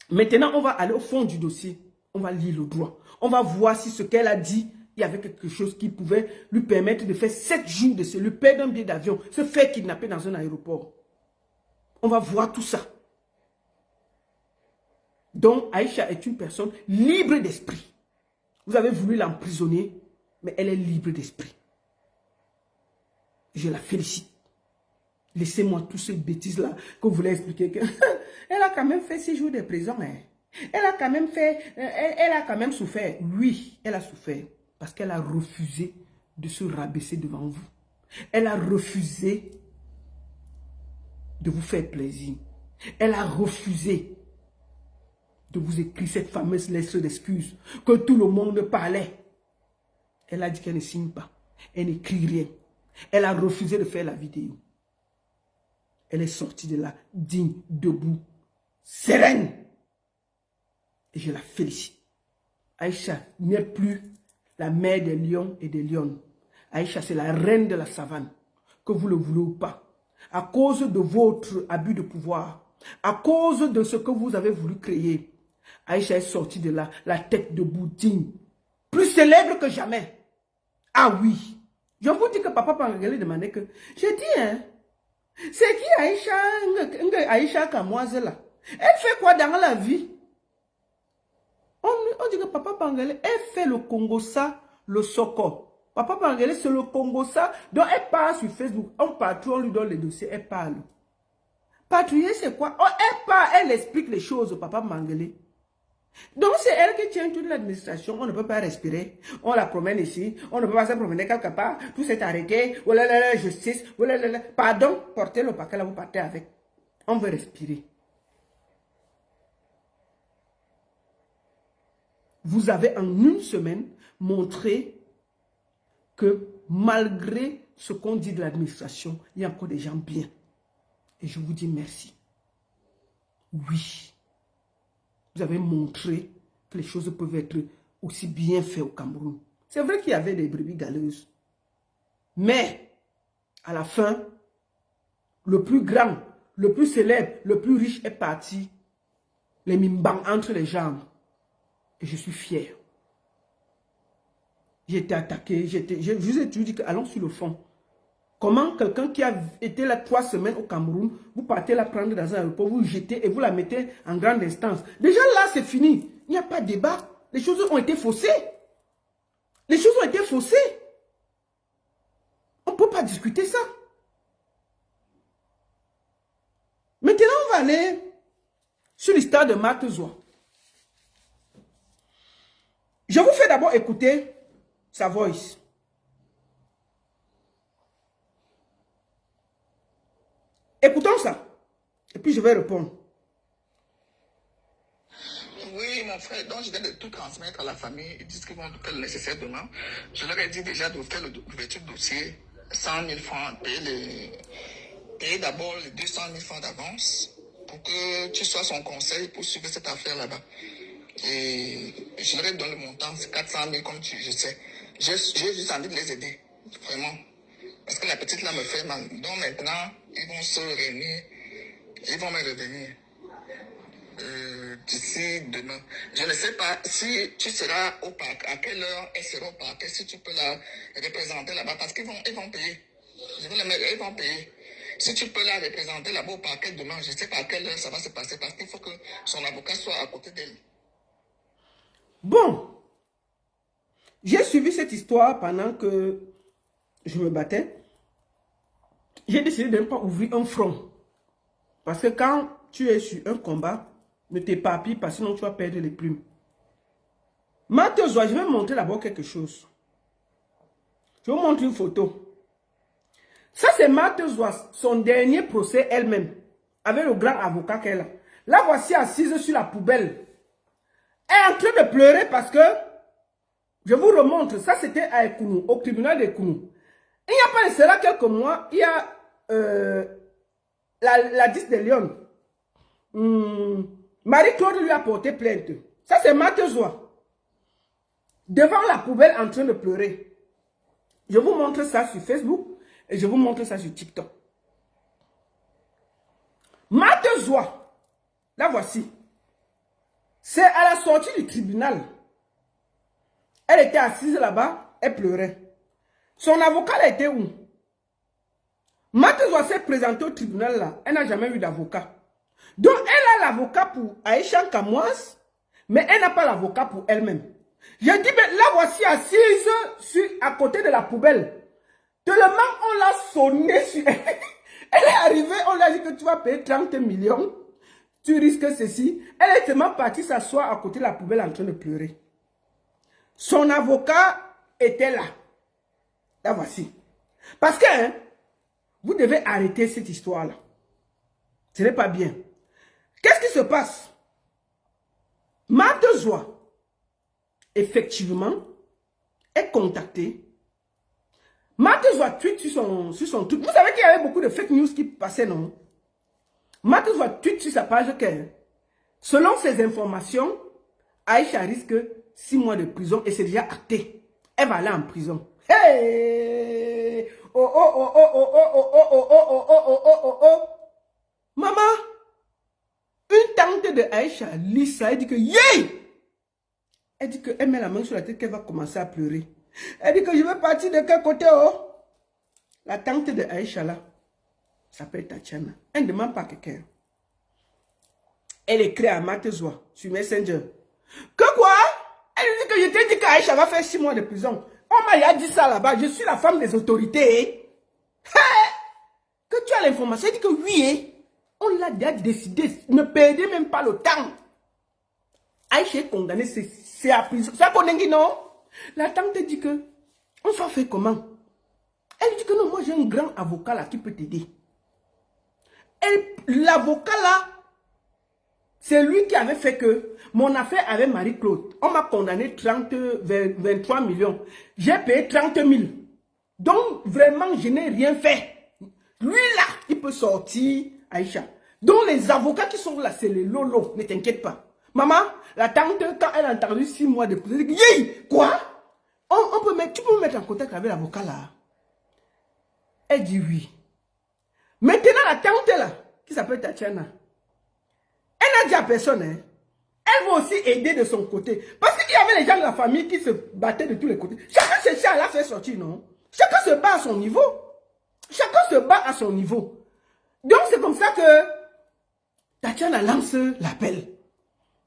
Maintenant, on va aller au fond du dossier. On va lire le droit. On va voir si ce qu'elle a dit, il y avait quelque chose qui pouvait lui permettre de faire 7 jours de se lui perdre un billet d'avion, se faire kidnapper dans un aéroport. On va voir tout ça. Donc, Aïcha est une personne libre d'esprit. Vous avez voulu l'emprisonner, mais elle est libre d'esprit. Je la félicite. Laissez-moi toutes ces bêtises-là que vous voulez expliquer. Elle a quand même fait 6 jours de prison. Hein. Elle a quand même fait... Elle a quand même souffert. Oui, elle a souffert. Parce qu'elle a refusé de se rabaisser devant vous. Elle a refusé de vous faire plaisir. Elle a refusé de vous écrire cette fameuse lettre d'excuse que tout le monde parlait. Elle a dit qu'elle ne signe pas. Elle n'écrit rien. Elle a refusé de faire la vidéo. Elle est sortie de là, digne, debout, sereine. Et je la félicite. Aïcha n'est plus la mère des lions et des lionnes. Aïcha, c'est la reine de la savane, que vous le voulez ou pas. À cause de votre abus de pouvoir, à cause de ce que vous avez voulu créer, Aïcha est sortie de là, la tête debout, digne, plus célèbre que jamais. Ah oui, je vous dis que papa Pangele demandait que, j'ai dit, hein, c'est qui Aïcha Kamoise là? Elle fait quoi dans la vie? On dit que Papa Pangele, elle fait le Congo-ça, le Soko. Papa Pangele, c'est le Congo-ça. Donc elle parle sur Facebook. On patrouille, on lui donne les dossiers, elle parle. Patrouiller, c'est quoi? Oh, elle parle, elle explique les choses, Papa Pangele. Donc c'est elle qui tient toute l'administration. On ne peut pas respirer. On la promène ici. On ne peut pas se promener quelque part. Tout s'est arrêté. Oh là là là, justice. Oh là là là. Pardon, portez le paquet là, vous partez avec. On veut respirer. Vous avez en une semaine montré que malgré ce qu'on dit de l'administration, il y a encore des gens bien. Et je vous dis merci. Oui. Vous avez montré que les choses peuvent être aussi bien faites au Cameroun. C'est vrai qu'il y avait des brebis galeuses. Mais, à la fin, le plus grand, le plus célèbre, le plus riche est parti. Les mimbang entre les jambes. Et je suis fier. J'ai été attaqué. Je vous ai toujours dit que allons sur le fond. Comment quelqu'un qui a été là 3 semaines au Cameroun, vous partez la prendre dans un aéroport, vous jetez et vous la mettez en grande instance. Déjà là, c'est fini. Il n'y a pas de débat. Les choses ont été faussées. Les choses ont été faussées. On ne peut pas discuter ça. condamné sur l'histoire de Marthe Zoua. Je vous fais d'abord écouter sa voice. Écoutons ça. Et puis je vais répondre. Oui, mon frère, donc je viens de tout transmettre à la famille. Ils disent qu'ils vont faire le nécessaire demain. Je leur ai dit déjà de faire l'ouverture de dossier, 100 000 francs, payer d'abord les 200 000 francs d'avance pour que tu sois son conseil pour suivre cette affaire là-bas. Et je leur ai donné le montant, c'est 400 000 comme je sais. J'ai juste envie de les aider, vraiment. Parce que la petite là me fait mal. Donc maintenant, ils vont se réunir, ils vont me revenir. D'ici demain. Je ne sais pas si tu seras au parc, à quelle heure elle sera au parc, si tu peux la représenter là-bas, parce qu'ils vont payer. Je vais les mettre, ils vont payer. Si tu peux la représenter là-bas au parquet demain, je ne sais pas à quelle heure ça va se passer, parce qu'il faut que son avocat soit à côté d'elle. Bon, j'ai suivi cette histoire pendant que je me battais. J'ai décidé de ne pas ouvrir un front. Parce que quand tu es sur un combat, ne t'éparpille pas, sinon tu vas perdre les plumes. Marthe Zoua, je vais montrer d'abord quelque chose. Je vais vous montrer une photo. Ça, c'est Marthe Zoua, son dernier procès elle-même, avec le grand avocat qu'elle a. Là, voici assise sur la poubelle. Elle est en train de pleurer parce que, je vous remontre, ça c'était à Ekounou, au tribunal d'Ekounou. Il n'y a pas de cela quelques mois, il y a la 10 de Lyon. Marie-Claude lui a porté plainte. Ça, c'est Marthe Zoua. Devant la poubelle en train de pleurer. Je vous montre ça sur Facebook et je vous montre ça sur TikTok. Marthe Zoua, la voici. C'est à la sortie du tribunal. Elle était assise là-bas, elle pleurait. Son avocat, elle était où? Marthe Zoua s'est présentée au tribunal là. Elle n'a jamais eu d'avocat. Donc, elle a l'avocat pour Aïcha Kamouas, mais elle n'a pas l'avocat pour elle-même. J'ai dit, mais là, voici assise à côté de la poubelle. Tellement on l'a sonné sur elle. Elle est arrivée, on lui a dit que tu vas payer 30 millions. Tu risques ceci. Elle est tellement partie s'asseoir à côté de la poubelle en train de pleurer. Son avocat était là. Là, voici. Parce que, hein, vous devez arrêter cette histoire-là. Ce n'est pas bien. Qu'est-ce qui se passe? Marthe Zoua, effectivement, est contactée. Marthe Zoua tweet sur son truc. Vous savez qu'il y avait beaucoup de fake news qui passaient, non? Marthe Zoua tweet sur sa page que, selon ces informations, Aïcha risque 6 mois de prison et c'est déjà acté. Elle va aller en prison. Hey! Oh, oh, oh, oh, oh, oh, oh, oh, oh, oh, oh, oh, oh, oh, oh. Maman! Une tante de Aïcha, Lisa, elle dit que yeah! Elle dit qu'elle met la main sur la tête qu'elle va commencer à pleurer. Elle dit que je vais partir de quel côté, oh? La tante de Aïcha là, s'appelle Tatiana. Elle ne demande pas quelqu'un. Elle écrit à Marthe Zoua sur Messenger. Que quoi? Elle dit que je t'ai dit qu'Aïcha va faire 6 mois de prison. On m'a dit ça là-bas. Je suis la femme des autorités. Hey! Que tu as l'information. Elle dit que oui, hein? On l'a déjà décidé. Ne perdez même pas le temps. Aïcha est condamnée, c'est à prison. Ça connaît non? La tante dit que, on va faire comment? Elle dit que non, moi j'ai un grand avocat là qui peut t'aider. L'avocat là, c'est lui qui avait fait que mon affaire avec Marie-Claude, on m'a condamné 23 millions. J'ai payé 30 000. Donc vraiment, je n'ai rien fait. Lui là, il peut sortir. Aïcha. Donc les avocats qui sont là, c'est les lolos, ne t'inquiète pas. Maman, la tante, quand elle a entendu 6 mois de prison, elle dit, yeah, quoi? Tu peux me mettre en contact avec l'avocat là? Elle dit oui. Maintenant, la tante là, qui s'appelle Tatiana, elle n'a dit à personne, hein. Elle va aussi aider de son côté. Parce qu'il y avait les gens de la famille qui se battaient de tous les côtés. Chacun cherchait à la faire sortir, non? Chacun se bat à son niveau. Chacun se bat à son niveau. Donc, c'est comme ça que Tatiana lance l'appel.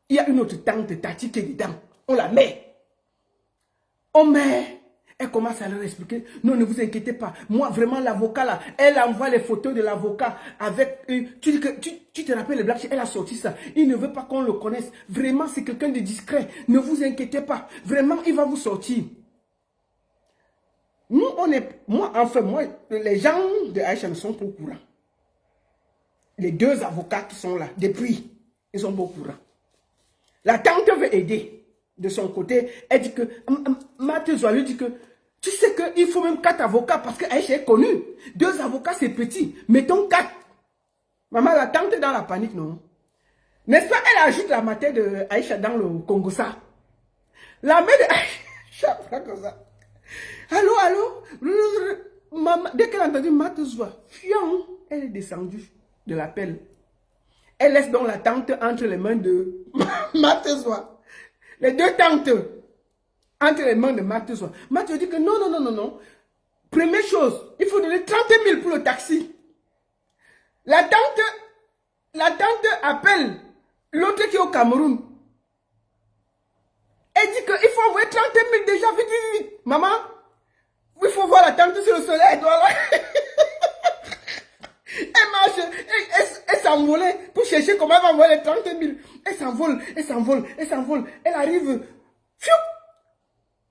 Il y a une autre tante, Tati, qui est dedans. On la met. On met. Elle Elle commence à leur expliquer. Non, ne vous inquiétez pas. Moi, vraiment, l'avocat là, elle envoie les photos de l'avocat avec... tu dis que tu te rappelles, le Black, elle a sorti ça. Il ne veut pas qu'on le connaisse. Vraiment, c'est quelqu'un de discret. Ne vous inquiétez pas. Vraiment, il va vous sortir. Nous, on est... Moi, enfin, moi, les gens de Aïcha ne sont pas au courant. Les deux avocats qui sont là, depuis, ils sont pas au courant. La tante veut aider. De son côté, elle dit que... Mathieu lui dit que... Tu sais qu'il faut même 4 avocats parce que Aïcha est connue. 2 avocats, c'est petit. Mettons 4. Maman, la tante est dans la panique, non? N'est-ce pas? Elle ajoute la matière de Aïcha dans le Congo, ça. La mère de Aïcha, comme ça. Allô, allô? Maman, dès qu'elle a entendu Mathieu, elle est descendue de l'appel. Elle laisse donc la tante entre les mains de Mathieu. Les 2 tantes entre les mains de Mathieu. Mathieu dit que non, non, non, non, non. Première chose, il faut donner 30 000 pour le taxi. La tante appelle l'autre qui est au Cameroun. Elle dit qu'il faut envoyer 30 000 déjà, vite, vite, vite. Maman, il faut voir la tante sur le soleil. Elle doit... Elle marche, elle s'envolait pour chercher comment elle va envoyer les 30 000. Elle s'envole, elle s'envole, elle s'envole. Elle arrive. Fiou!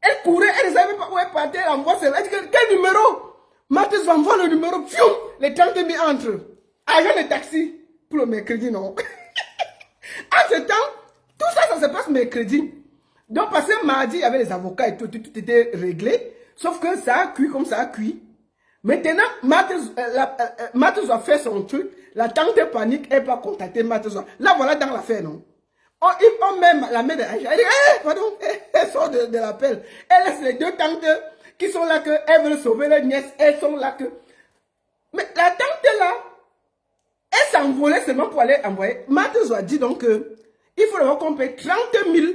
Elle courait, elle ne savait pas où elle partait. Elle envoie celle-là. Elle dit quel numéro? Mathis envoie le numéro. Fiou! Les 30 000 entrent. Agent de taxi pour le mercredi, non? En ce temps, tout ça, ça se passe mercredi. Donc, parce que mardi, il y avait les avocats et tout était réglé. Sauf que ça a cuit comme ça a cuit. Maintenant, Mathis a fait son truc. La tante panique, elle va contacter Mathis. Là, voilà dans l'affaire, non? On met la mère de Aïcha. Elle dit, pardon, elle sort de l'appel. Elle laisse les 2 tantes qui sont là, qu'elles veulent sauver leur nièce. Elles sont là que... Mais la tante là, elle s'envolait seulement pour aller envoyer. Mathis a dit donc il faut d'abord qu'on paye 30 000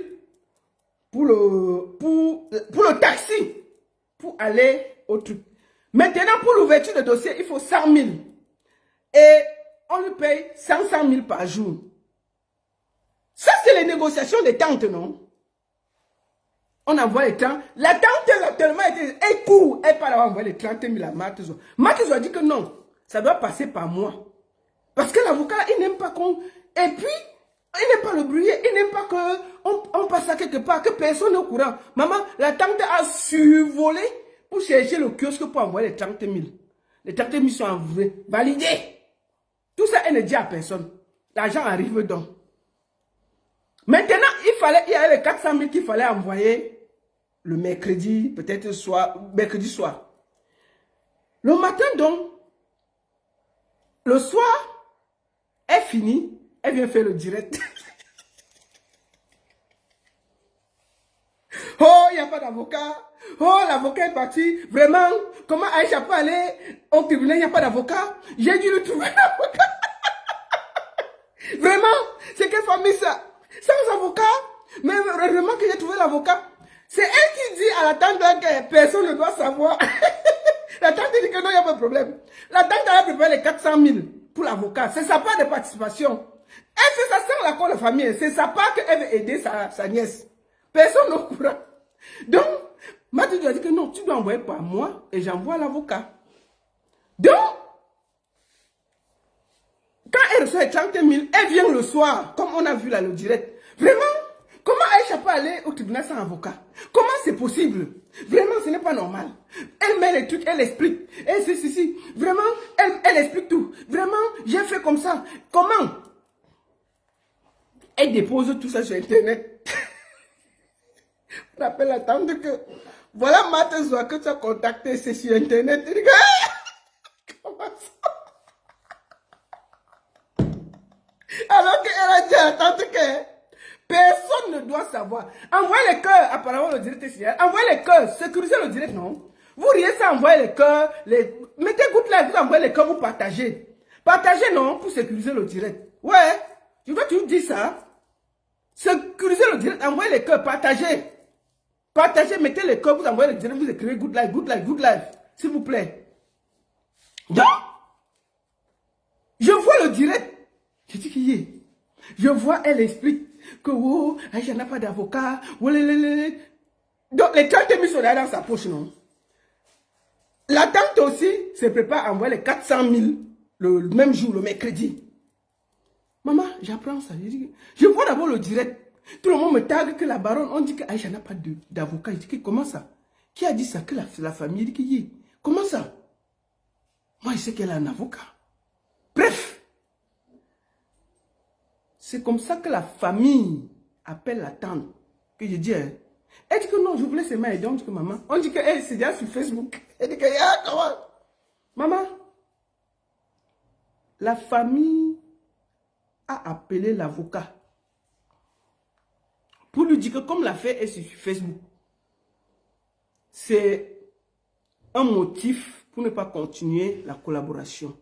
pour le taxi, pour aller au truc. Maintenant, pour l'ouverture de dossier, il faut 100 000. Et on lui paye 100 000 par jour. Ça, c'est les négociations des tantes, non? On envoie les 30. La tante, elle a tellement été... Elle court. Elle part envoyer les 30 000 à Mathis. Mathis a dit que non. Ça doit passer par moi. Parce que l'avocat, il n'aime pas qu'on... Et puis, il n'aime pas le bruit. Il n'aime pas qu'on passe à quelque part, que personne n'est au courant. Maman, la tante a survolé pour chercher le kiosque pour envoyer les 30 000. Les 30 000 sont envoyés, validés. Tout ça, elle ne dit à personne. L'argent arrive donc. Maintenant, il y avait les 400 000 qu'il fallait envoyer le mercredi, peut-être mercredi soir. Le matin donc, le soir, elle finit, elle vient faire le direct. Oh, il n'y a pas d'avocat. Oh, l'avocat est parti. Vraiment, comment Aïcha peut aller au tribunal, il n'y a pas d'avocat. J'ai dû lui trouver un avocat. Vraiment, c'est quelle famille ça? Sans avocat. Mais vraiment que j'ai trouvé l'avocat. C'est elle qui dit à la tante que personne ne doit savoir. La tante dit que non, il n'y a pas de problème. La tante a préparé les 400 000 pour l'avocat. C'est sa part de participation. Elle fait ça sans l'accord de famille. C'est sa part qu'elle veut aider sa nièce. Personne n'est au courant. Donc, Mathieu doit dire que non, tu dois envoyer par moi et j'envoie l'avocat. Donc, quand elle reçoit les 30 000, elle vient le soir, comme on a vu là le direct. Vraiment, comment Aïcha peut aller au tribunal sans avocat? Comment c'est possible? Vraiment, ce n'est pas normal. Elle met les trucs, elle explique. Et si. Vraiment, elle explique tout. Vraiment, j'ai fait comme ça. Comment? Elle dépose tout ça sur Internet. On appelle la tante que... Voilà Mathieu que tu as contacté, c'est sur Internet. Elle dit, comment ça? Alors qu'elle a dit à la tante que personne ne doit savoir. Envoyez les cœurs, apparemment le direct est signé. Envoyez les cœurs, sécurisez le direct, non? Vous riez ça, envoyez les cœurs, mettez good live, vous envoyez les cœurs, vous partagez. Partagez, non, pour sécuriser le direct. Ouais, je veux toujours dire ça. Sécurisez le direct, envoyez les cœurs, partagez. Partagez, mettez les cœurs, vous envoyez le direct, vous écrivez good live, s'il vous plaît. Donc, je vois le direct. Je dis qu'il y est. Je vois, elle explique que, oh, Aïcha n'a pas d'avocat. Donc, les 30 000 sont là dans sa poche, non? La tante aussi se prépare à envoyer les 400 000 le même jour, le mercredi. Maman, j'apprends ça. Je vois d'abord le direct. Tout le monde me tague que la baronne, on dit qu'Aïcha n'a pas d'avocat. Je dis, comment ça? Qui a dit ça? Que la famille dit, comment ça? Moi, je sais qu'elle a un avocat. Bref. C'est comme ça que la famille appelle la tante. Que je dis, elle dit que non, je voulais seulement aider. On dit que maman, on dit qu'elle c'est déjà sur Facebook. Elle dit que, ah, comment? Maman, la famille a appelé l'avocat pour lui dire que comme l'affaire est sur Facebook, c'est un motif pour ne pas continuer la collaboration.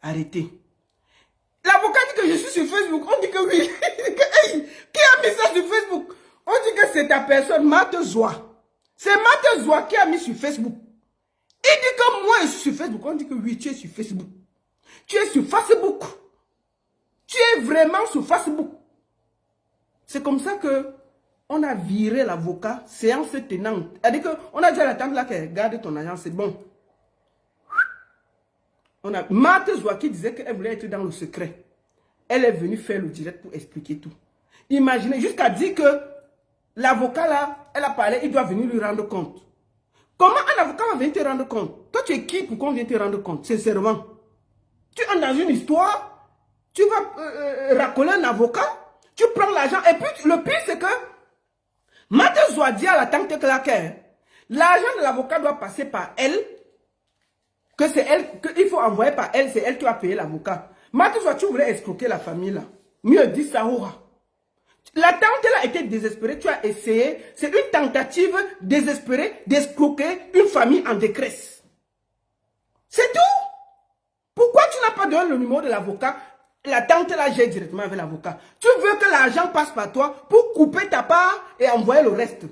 Arrêtez. L'avocat dit que je suis sur Facebook. On dit que oui. Hey, qui a mis ça sur Facebook? On dit que c'est ta personne, Mate Zoa. C'est Mate Zoa qui a mis sur Facebook. Il dit que moi je suis sur Facebook. On dit que oui, tu es sur Facebook. Tu es sur Facebook. Tu es vraiment sur Facebook. C'est comme ça que on a viré l'avocat, séance tenante. C'est-à-dire qu'on a dit à la tante là qu'elle garde ton agent, c'est bon. On a Marthe Zoua qui disait qu'elle voulait être dans le secret. Elle est venue faire le direct pour expliquer tout. Imaginez, jusqu'à dire que l'avocat là, elle a parlé, il doit venir lui rendre compte. Comment un avocat va venir te rendre compte? Toi, tu es qui pour qu'on vienne te rendre compte, sincèrement? Tu es dans une histoire, tu vas racoler un avocat, tu prends l'argent, et puis le pire c'est que Marthe Zoua dit à la tante Claquer, l'argent de l'avocat doit passer par elle, que c'est elle, qu'il faut envoyer par elle, c'est elle qui va payer l'avocat. Marthe Zoua, tu voulais escroquer la famille là. Mieux dit Sahora. La tante là était désespérée, tu as essayé, c'est une tentative désespérée d'escroquer une famille en détresse. C'est tout. Pourquoi tu n'as pas donné le numéro de l'avocat? La tante là, j'ai directement avec l'avocat. Tu veux que l'argent passe par toi pour couper ta part et envoyer le reste.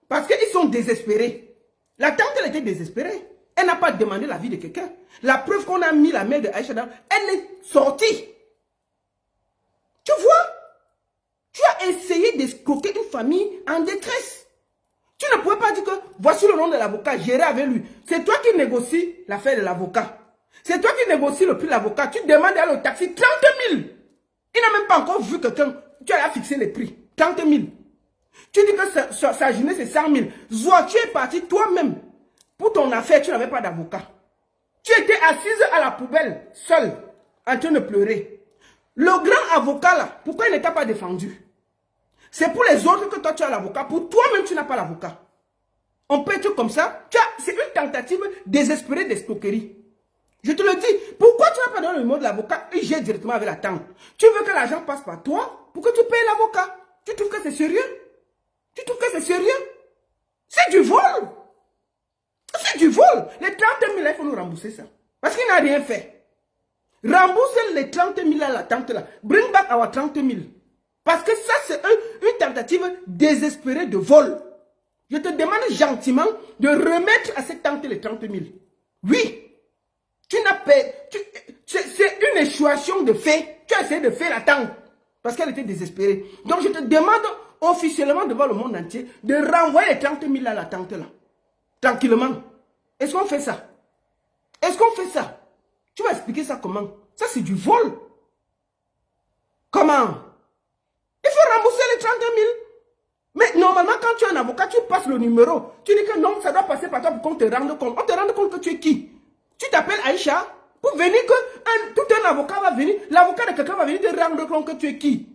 Parce qu'ils sont désespérés. La tante elle était désespérée. Elle n'a pas demandé l'avis de quelqu'un. La preuve qu'on a mis la mère de Aïcha dans, elle est sortie. Tu vois? Tu as essayé d'escroquer une famille en détresse. Tu ne pouvais pas dire que voici le nom de l'avocat, gérer avec lui. C'est toi qui négocies l'affaire de l'avocat. C'est toi qui négocies le prix de l'avocat. Tu demandes à le taxi 30 000. Il n'a même pas encore vu quelqu'un. Tu as fixé les prix. 30 000. Tu dis que sa journée c'est 100 000. Zoua, tu es parti toi-même. Pour ton affaire, tu n'avais pas d'avocat. Tu étais assise à la poubelle, seule, en train de pleurer. Le grand avocat là, pourquoi il ne t'a pas défendu? C'est pour les autres que toi tu as l'avocat. Pour toi-même, tu n'as pas l'avocat. On peut être comme ça. C'est une tentative désespérée d'escroquerie. Je te le dis. Pourquoi tu n'as pas donné le numéro de l'avocat et j'ai directement avec la tante? Tu veux que l'argent passe par toi pour que tu payes l'avocat? Tu trouves que c'est sérieux? Tu trouves que c'est sérieux? C'est du vol. C'est du vol. Les 30 000, il faut nous rembourser ça. Parce qu'il n'a rien fait. Rembourser les 30 000 à la tante là. Bring back our 30 000. Parce que ça, c'est une tentative désespérée de vol. Je te demande gentiment de remettre à cette tante les 30 000. Oui. Tu n'as pas... C'est une échouation de fait. Tu as essayé de faire la tante. Parce qu'elle était désespérée. Donc je te demande officiellement devant le monde entier de renvoyer les 30 000 à la tante là. Tranquillement. Est-ce qu'on fait ça? Est-ce qu'on fait ça? Tu vas expliquer ça comment? Ça c'est du vol. Comment? Il faut rembourser les 30 000. Mais normalement quand tu es un avocat, tu passes le numéro. Tu dis que non, ça doit passer par toi pour qu'on te rende compte. On te rende compte que tu es qui? Tu t'appelles Aïcha pour venir que tout un avocat va venir. L'avocat de quelqu'un va venir te rendre compte que tu es qui?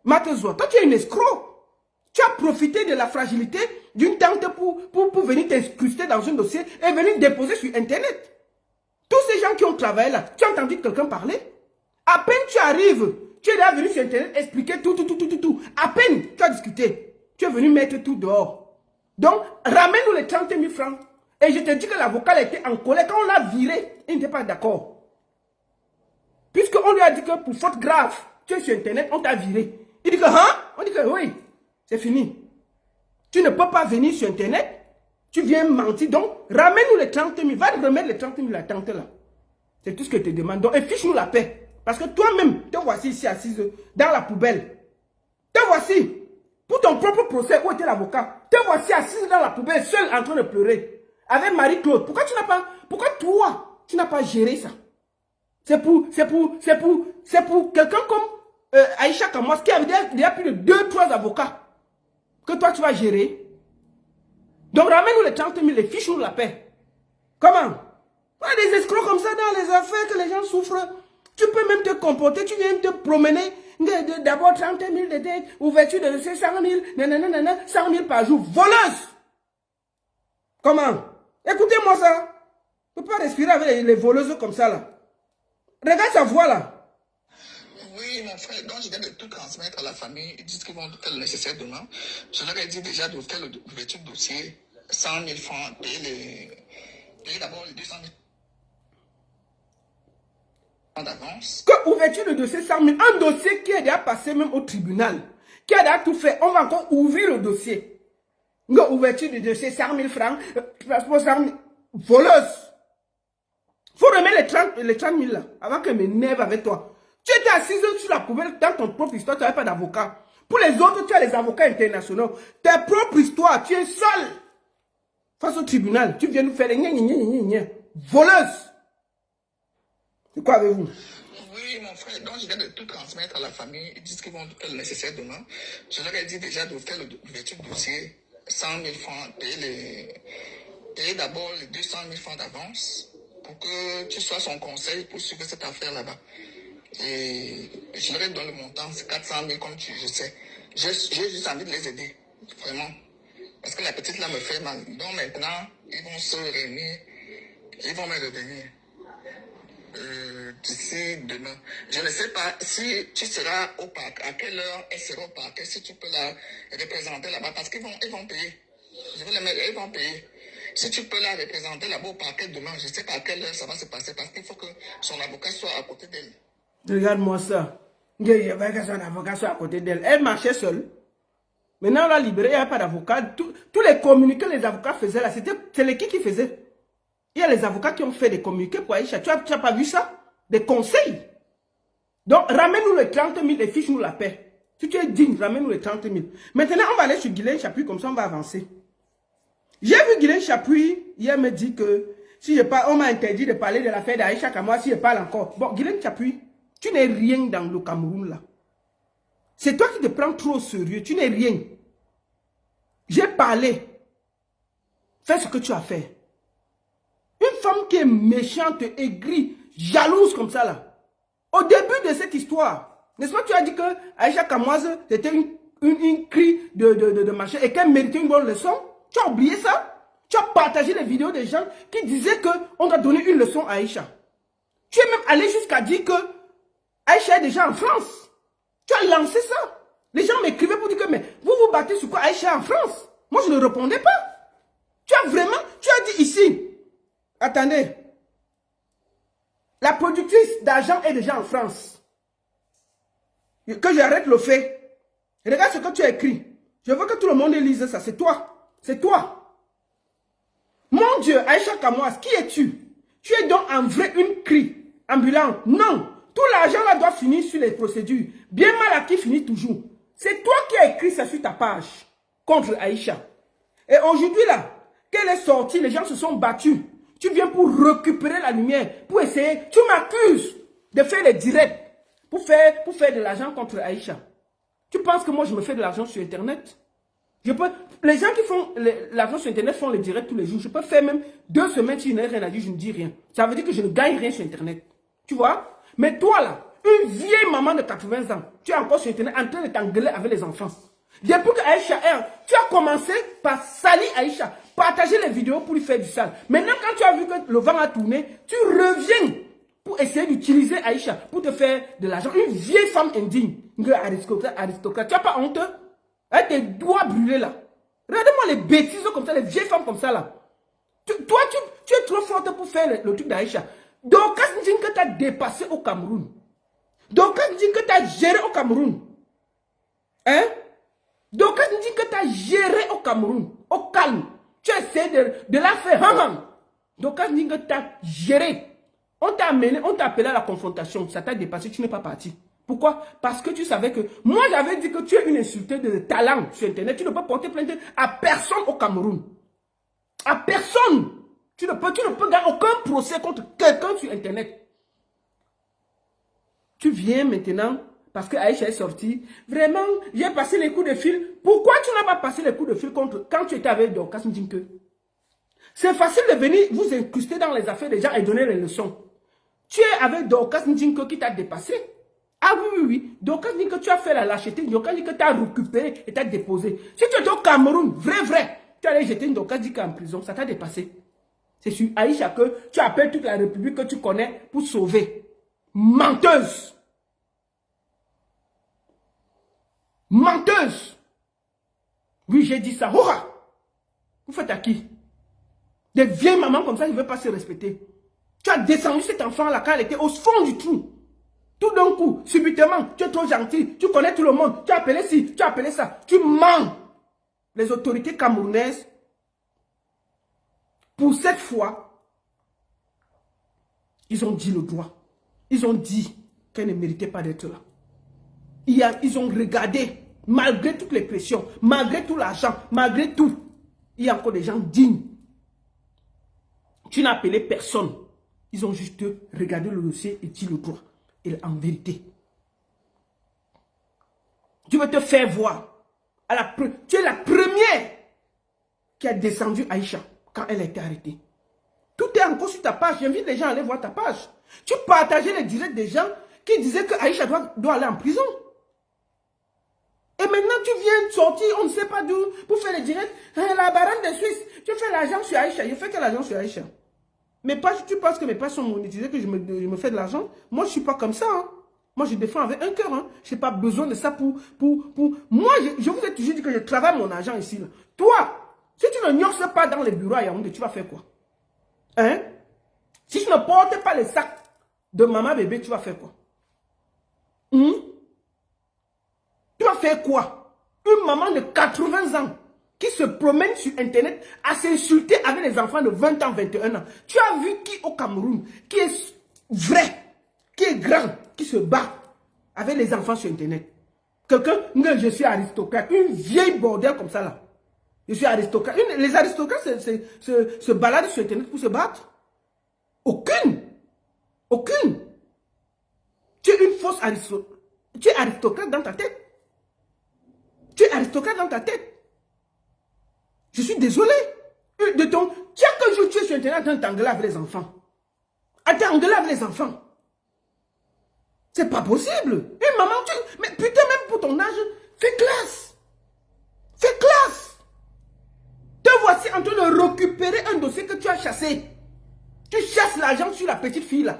Mate Zoua, toi tu es une escroc. Tu as profité de la fragilité d'une tante pour venir t'incruster dans un dossier et venir déposer sur Internet. Tous ces gens qui ont travaillé là, tu as entendu quelqu'un parler? À peine tu arrives, tu es là venu sur Internet expliquer tout. À peine tu as discuté, tu es venu mettre tout dehors. Donc, ramène-nous les 30 000 francs. Et je te dis que l'avocat était en colère. Quand on l'a viré, il n'était pas d'accord. Puisqu'on lui a dit que pour faute grave, tu es sur Internet, on t'a viré. Il dit que, hein? On dit que oui. C'est fini. Tu ne peux pas venir sur Internet. Tu viens mentir. Donc, ramène-nous les 30 000. Va remettre les 30 000 à la tante là. C'est tout ce que je te demande. Donc, fiche-nous la paix. Parce que toi-même, te voici ici assise dans la poubelle. Te voici. Pour ton propre procès, où était l'avocat? Te voici assise dans la poubelle, seule en train de pleurer. avec Marie-Claude. Pourquoi toi, tu n'as pas géré ça? C'est pour quelqu'un comme Aïcha Kamoas qui avait déjà plus de 2-3 avocats que toi tu vas gérer. Donc ramène-nous les 30 000, les fiches nous la paix. Comment? Des escrocs comme ça dans les affaires que les gens souffrent. Tu peux même te comporter, tu viens te promener. D'abord 30 000 de dettes, ouverture de dossier 100 000, 100 000 par jour. Voleuse! Comment? Écoutez-moi ça. Tu ne peux pas respirer avec les voleuses comme ça là. Regarde sa voix là. Oui, mon frère, donc je viens de tout transmettre à la famille. Ils disent qu'ils vont faire le nécessaire demain. Je leur ai dit déjà de faire l'ouverture de dossier, 100 000 francs, payer d'abord les 200 000 francs d'avance. Que ouverture de dossier 100 000, un dossier qui est déjà passé même au tribunal, qui a déjà tout fait, on va encore ouvrir le dossier. Une ouverture de dossier 100 000 francs, passeport 100 000, voleuse. Faut remettre les 30 000 là, avant qu'elle m'énerve avec toi. Tu étais assise sur la poubelle dans ton propre histoire, tu n'avais pas d'avocat. Pour les autres, tu as les avocats internationaux. Ta propre histoire, tu es seul. Face au tribunal, tu viens nous faire les voleuse. C'est quoi avec vous? Oui, mon frère, donc je viens de tout transmettre à la famille. Ils disent qu'ils vont faire le nécessaire demain. Je leur ai dit déjà de faire l'ouverture de dossier, 100 000 francs, payer d'abord les 200 000 francs d'avance pour que tu sois son conseil pour suivre cette affaire là-bas. Et je leur ai donné le montant, c'est 400 000 comme je sais. J'ai juste envie de les aider, vraiment. Parce que la petite là me fait mal. Donc maintenant, ils vont se réunir, ils vont me revenir. D'ici demain. Je ne sais pas si tu seras au parc, à quelle heure elle sera au parc, si tu peux la représenter là-bas, parce qu'ils vont payer. Je vais les mettre, ils vont payer. Si tu peux la représenter là-bas au parquet demain, je ne sais pas à quelle heure ça va se passer, parce qu'il faut que son avocat soit à côté d'elle. Regarde-moi ça. Il y avait que son avocat soit à côté d'elle. Elle marchait seule. Maintenant, on l'a libérée, il n'y a pas d'avocat. Tous les communiqués que les avocats faisaient là, c'est l'équipe qui faisait. Il y a les avocats qui ont fait des communiqués pour Aïcha. Tu n'as pas vu ça? Des conseils. Donc, ramène-nous les 30 000 et fiche-nous la paix. Si tu es digne, ramène-nous les 30 000. Maintenant, on va aller sur Guylaine Chapuis, comme ça on va avancer. J'ai vu Guylaine Chapuis, hier me dit que si je parle, on m'a interdit de parler de l'affaire d'Aïcha Kamoas si je parle encore. Bon, Guylaine Chapuis, tu n'es rien dans le Cameroun là. C'est toi qui te prends trop au sérieux, tu n'es rien. J'ai parlé. Fais ce que tu as fait. Une femme qui est méchante, aigrie, jalouse comme ça là. Au début de cette histoire, n'est-ce pas, tu as dit que Aïcha Kamoas c'était une cri de machin et qu'elle méritait une bonne leçon. Tu as oublié ça? Tu as partagé les vidéos des gens qui disaient qu'on doit donner une leçon à Aïcha. Tu es même allé jusqu'à dire que Aïcha est déjà en France. Tu as lancé ça. Les gens m'écrivaient pour dire que mais vous vous battez sur quoi Aïcha est en France? Moi je ne répondais pas. Tu as dit ici. Attendez. La productrice d'argent est déjà en France. Que j'arrête le fait. Regarde ce que tu as écrit. Je veux que tout le monde lise ça. C'est toi. C'est toi. Mon Dieu, Aïcha Kamoas, qui es-tu? Tu es donc en vrai une cri ambulante. Non. Tout l'argent là doit finir sur les procédures. Bien mal acquis finit toujours. C'est toi qui as écrit ça sur ta page contre Aïcha. Et aujourd'hui là, qu'elle est sortie, les gens se sont battus. Tu viens pour récupérer la lumière, pour essayer. Tu m'accuses de faire les directs pour faire de l'argent contre Aïcha. Tu penses que moi je me fais de l'argent sur Internet? Les gens qui font l'argent sur Internet font les directs tous les jours. Je peux faire même 2 semaines si je n'ai rien à dire, je ne dis rien. Ça veut dire que je ne gagne rien sur Internet. Tu vois? Mais toi là, une vieille maman de 80 ans, tu es encore sur Internet en train de t'engueuler avec les enfants. Depuis que Aïcha est, tu as commencé par salir Aïcha, partager les vidéos pour lui faire du sale. Maintenant, quand tu as vu que le vent a tourné, tu reviens pour essayer d'utiliser Aïcha pour te faire de l'argent. Une vieille femme indigne, une aristocrate. Tu n'as pas honte? Avec tes doigts brûlés là. Regardez-moi les bêtises comme ça, les vieilles femmes comme ça là. Toi, tu es trop forte pour faire le truc d'Aïcha. Donc, quand tu dis que tu as dépassé au Cameroun, donc quand tu dis que tu as géré au Cameroun, hein? Donc, quand tu dis que tu as géré au Cameroun, au calme, tu essaies de la faire. Donc, quand tu dis que tu as géré, on t'a amené, on t'a appelé à la confrontation, ça t'a dépassé, tu n'es pas parti. Pourquoi? Parce que tu savais que, moi j'avais dit que tu es une insulteuse de talent sur Internet, tu ne peux porter plainte à personne au Cameroun. À personne. Tu ne peux gagner aucun procès contre quelqu'un sur Internet. Tu viens maintenant, parce que Aïcha est sortie, vraiment, j'ai passé les coups de fil. Pourquoi tu n'as pas passé les coups de fil contre quand tu étais avec Dorcas Ndjinke? C'est facile de venir vous incruster dans les affaires des gens et donner les leçons. Tu es avec Dorcas Ndjinke qui t'a dépassé. Ah oui. Dorcas Ndjinke, tu as fait la lâcheté. Dorcas Ndjinke t'a récupéré et t'a déposé. Si tu étais au Cameroun, vrai, tu allais jeter une Dorcas Ndjinke en prison. Ça t'a dépassé. C'est sur Aïcha que tu appelles toute la République que tu connais pour sauver. Menteuse. Menteuse. Oui, j'ai dit ça. Hora. Vous faites à qui? Des vieilles mamans comme ça, ils ne veulent pas se respecter. Tu as descendu cet enfant-là quand elle était au fond du trou. Tout d'un coup, subitement, tu es trop gentil, tu connais tout le monde, tu as appelé ci, tu as appelé ça. Tu mens. Les autorités camerounaises, pour cette fois, ils ont dit le droit. Ils ont dit qu'elle ne méritait pas d'être là. Ils ont regardé, malgré toutes les pressions, malgré tout l'argent, malgré tout, il y a encore des gens dignes. Tu n'as appelé personne. Ils ont juste regardé le dossier et dit le droit. Et en vérité, tu veux te faire voir. Tu es la première qui a descendu Aïcha quand elle a été arrêtée. Tout est encore sur ta page. J'invite les gens à aller voir ta page. Tu partageais les directs des gens qui disaient que Aïcha doit aller en prison. Et maintenant, tu viens sortir, on ne sait pas d'où, pour faire les directs. La baronne de Suisse, tu fais l'argent sur Aïcha. Je fais que l'argent sur Aïcha. Mes pages, tu penses que mes pages sont monétisées, que je me fais de l'argent? Moi, je ne suis pas comme ça. Hein. Moi, je défends avec un cœur. Hein. Je n'ai pas besoin de ça pour... Moi, je vous ai toujours dit que je travaille mon argent ici. Là. Toi, si tu ne gnoses pas dans les bureaux à Yaoundé, tu vas faire quoi? Hein? Si tu ne portes pas les sacs de maman bébé, tu vas faire quoi? Tu vas faire quoi? Une maman de 80 ans qui se promène sur Internet à s'insulter avec les enfants de 20 ans, 21 ans. Tu as vu qui au Cameroun, qui est vrai, qui est grand, qui se bat avec les enfants sur Internet? Quelqu'un, je suis aristocrate, une vieille bordel comme ça là. Je suis aristocrate. Les aristocrates se baladent sur Internet pour se battre. Aucune. Tu es une fausse aristocrate. Tu es aristocrate dans ta tête. Tu es aristocrate dans ta tête. Je suis désolé. Chaque jour, tu es sur Internet en t'engueuler avec les enfants. À t'engueuler avec les enfants. C'est pas possible. Une maman, mais putain, même pour ton âge, fais classe. Fais classe. Te voici en train de récupérer un dossier que tu as chassé. Tu chasses l'argent sur la petite fille là.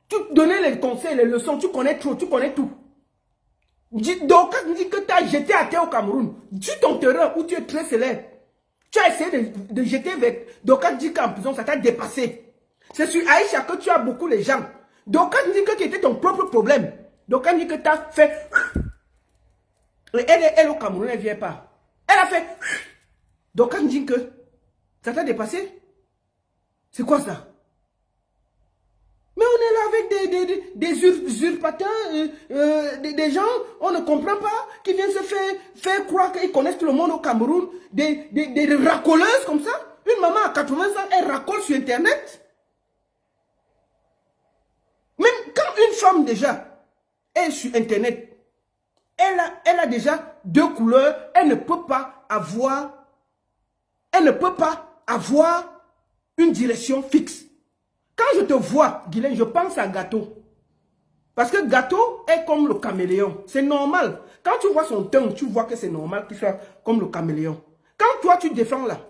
Tu donnais les conseils, les leçons, tu connais trop, tu connais tout. Donc, quand tu dis que tu as jeté à terre au Cameroun, sur ton terrain où tu es très célèbre, tu as essayé de jeter avec Doka dit qu'en prison, ça t'a dépassé. C'est sur Aïcha que tu as beaucoup les gens. Donc, quand tu dis que c'était ton propre problème, donc quand tu dis que tu as fait... Et elle au Cameroun, elle ne vient pas. Elle a fait... Donc, quand tu dis que ça t'a dépassé, c'est quoi ça? Mais on est là avec des usurpateurs, des gens, on ne comprend pas, qui viennent se faire croire qu'ils connaissent tout le monde au Cameroun, des racoleuses comme ça. Une maman à 80 ans, elle racole sur Internet. Même quand une femme déjà est sur Internet, elle a déjà deux couleurs, elle ne peut pas avoir une direction fixe. Quand je te vois, Guylaine, je pense à Gâteau. Parce que Gâteau est comme le caméléon. C'est normal. Quand tu vois son teint, tu vois que c'est normal qu'il soit comme le caméléon. Quand toi, tu défends là,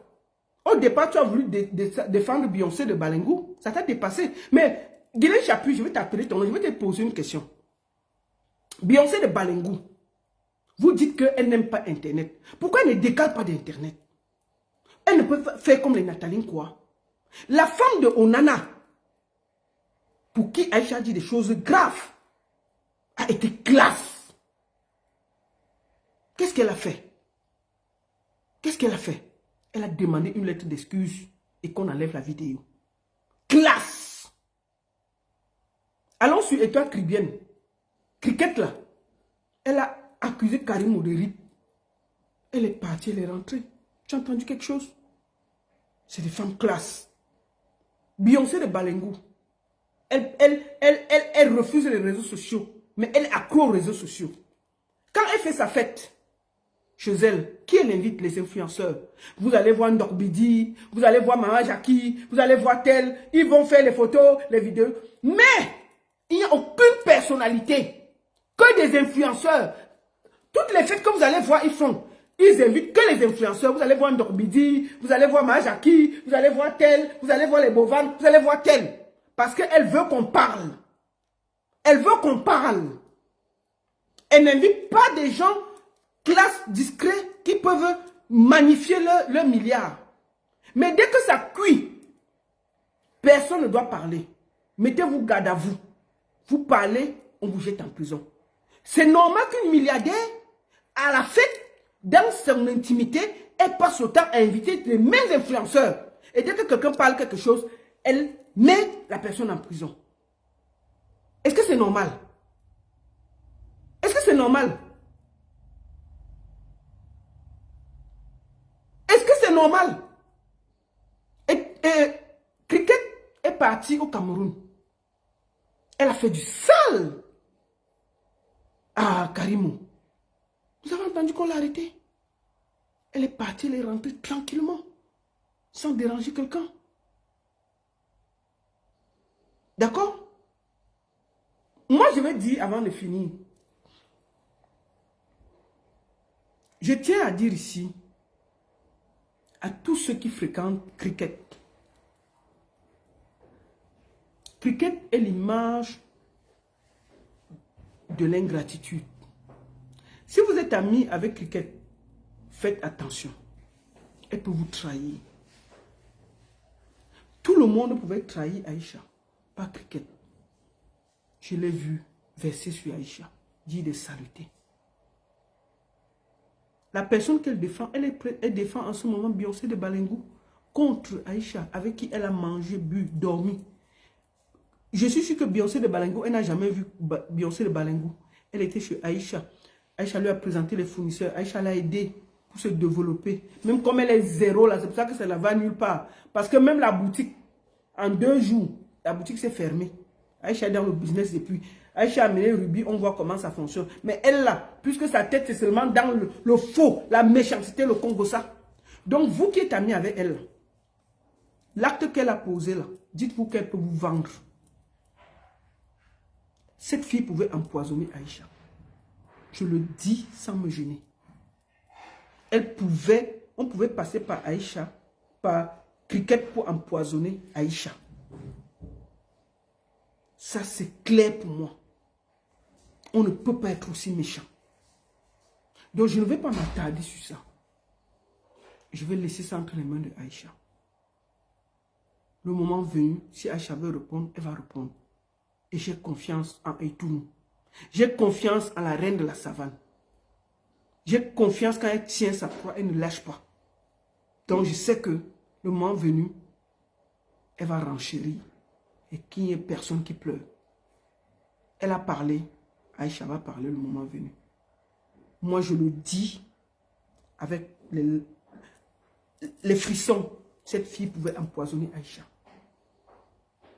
au départ, tu as voulu défendre Beyoncé de Balingou. Ça t'a dépassé. Mais, Guylaine Chapuis, je vais t'appeler ton nom, je vais te poser une question. Beyoncé de Balingou, vous dites qu'elle n'aime pas Internet. Pourquoi elle ne décale pas d'Internet? Elle ne peut faire comme les Nathalie quoi. La femme de Onana, pour qui Aïcha dit des choses graves, a été classe. Qu'est-ce qu'elle a fait? Qu'est-ce qu'elle a fait? Elle a demandé une lettre d'excuse et qu'on enlève la vidéo. Classe. Allons sur Étoile Cribienne. Cricket là. Elle a accusé Karim Ouderi. Elle est partie, elle est rentrée. Tu as entendu quelque chose? C'est des femmes classe. Beyoncé de Balengou, elle refuse les réseaux sociaux, mais elle est accro aux réseaux sociaux. Quand elle fait sa fête chez elle, qui elle invite? Les influenceurs. Vous allez voir Ndorbidi, vous allez voir Maman Jackie, vous allez voir tel, ils vont faire les photos, les vidéos. Mais il n'y a aucune personnalité, que des influenceurs. Toutes les fêtes que vous allez voir, ils font. Ils invitent que les influenceurs. Vous allez voir Ndorbidi, vous allez voir Maman Jackie, vous allez voir tel, vous allez voir les Bovan, vous allez voir tel. Parce qu'elle veut qu'on parle. Elle veut qu'on parle. Elle n'invite pas des gens classe discrets qui peuvent magnifier le milliard. Mais dès que ça cuit, personne ne doit parler. Mettez-vous garde à vous. Vous parlez, on vous jette en prison. C'est normal qu'une milliardaire, à la fête, dans son intimité, elle passe le temps à inviter les mêmes influenceurs. Et dès que quelqu'un parle quelque chose, elle met la personne en prison. Est-ce que c'est normal? Est-ce que c'est normal? Est-ce que c'est normal? Et Cricket est partie au Cameroun. Elle a fait du sale à Karimou. Vous avez entendu qu'on l'a arrêtée? Elle est partie, elle est rentrée tranquillement, sans déranger quelqu'un. D'accord? Moi, je vais dire avant de finir. Je tiens à dire ici, à tous ceux qui fréquentent Cricket. Cricket est l'image de l'ingratitude. Si vous êtes ami avec Cricket, faites attention. Elle peut vous trahir. Tout le monde pouvait trahir Aïcha, pas Cricket. Je l'ai vu verser sur Aïcha, dire des saletés. La personne qu'elle défend, elle défend en ce moment Beyoncé de Balengou contre Aïcha, avec qui elle a mangé, bu, dormi. Je suis sûr que Beyoncé de Balengou, elle n'a jamais vu Beyoncé de Balengou. Elle était chez Aïcha. Aïcha lui a présenté les fournisseurs. Aïcha l'a aidé pour se développer. Même comme elle est zéro là, c'est pour ça que ça ne va nulle part. Parce que même la boutique, en 2 jours, la boutique s'est fermée. Aïcha est dans le business depuis. Aïcha a amené Ruby, on voit comment ça fonctionne. Mais elle là, puisque sa tête c'est seulement dans le faux, la méchanceté, le Congo ça. Donc vous qui êtes amis avec elle, l'acte qu'elle a posé là, dites-vous qu'elle peut vous vendre. Cette fille pouvait empoisonner Aïcha. Je le dis sans me gêner. On pouvait passer par Aïcha, par Cricket pour empoisonner Aïcha. Ça c'est clair pour moi. On ne peut pas être aussi méchant. Donc je ne vais pas m'attarder sur ça. Je vais laisser ça entre les mains de Aïcha. Le moment venu, si Aïcha veut répondre, elle va répondre. Et j'ai confiance en Aïtounou. J'ai confiance en la reine de la savane. J'ai confiance quand elle tient sa proie, elle ne lâche pas. Donc je sais que le moment venu, elle va renchérir. Et qu'il n'y ait personne qui pleure. Elle a parlé. Aïcha va parler le moment venu. Moi, je le dis avec les frissons. Cette fille pouvait empoisonner Aïcha.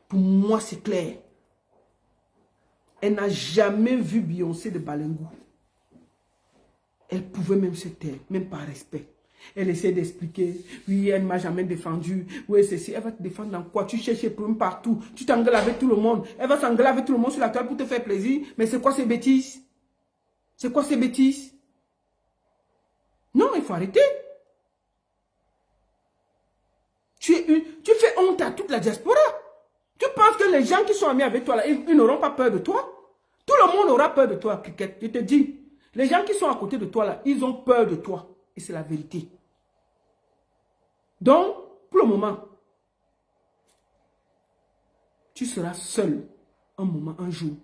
Pour moi, c'est clair. Elle n'a jamais vu Beyoncé de Balengou. Elle pouvait même se taire, même par respect. Elle essaie d'expliquer. Oui, elle ne m'a jamais défendu. Oui, c'est si. Elle va te défendre dans quoi? Tu cherches les problèmes partout. Tu t'engueules avec tout le monde. Elle va s'engueuler avec tout le monde sur la toile pour te faire plaisir. Mais c'est quoi ces bêtises? C'est quoi ces bêtises? Non, il faut arrêter. Tu fais honte à toute la diaspora. Tu penses que les gens qui sont amis avec toi, là, ils n'auront pas peur de toi? Tout le monde aura peur de toi, Cricket. Je te dis. Les gens qui sont à côté de toi, là, ils ont peur de toi. Et c'est la vérité. Donc, pour le moment, tu seras seul un moment, un jour.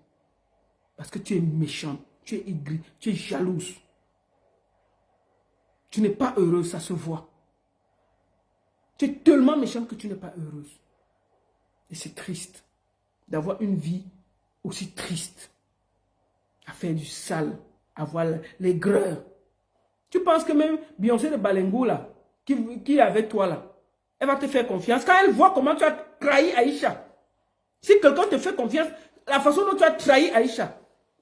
Parce que tu es méchant, tu es aigri, tu es jalouse. Tu n'es pas heureuse, ça se voit. Tu es tellement méchant que tu n'es pas heureuse. Et c'est triste d'avoir une vie aussi triste. À faire du sale, à voir l'aigreur. Tu penses que même Beyoncé de Balengou là, qui est avec toi là, Elle va te faire confiance. Quand elle voit comment tu as trahi Aïcha. Si quelqu'un te fait confiance, la façon dont tu as trahi Aïcha,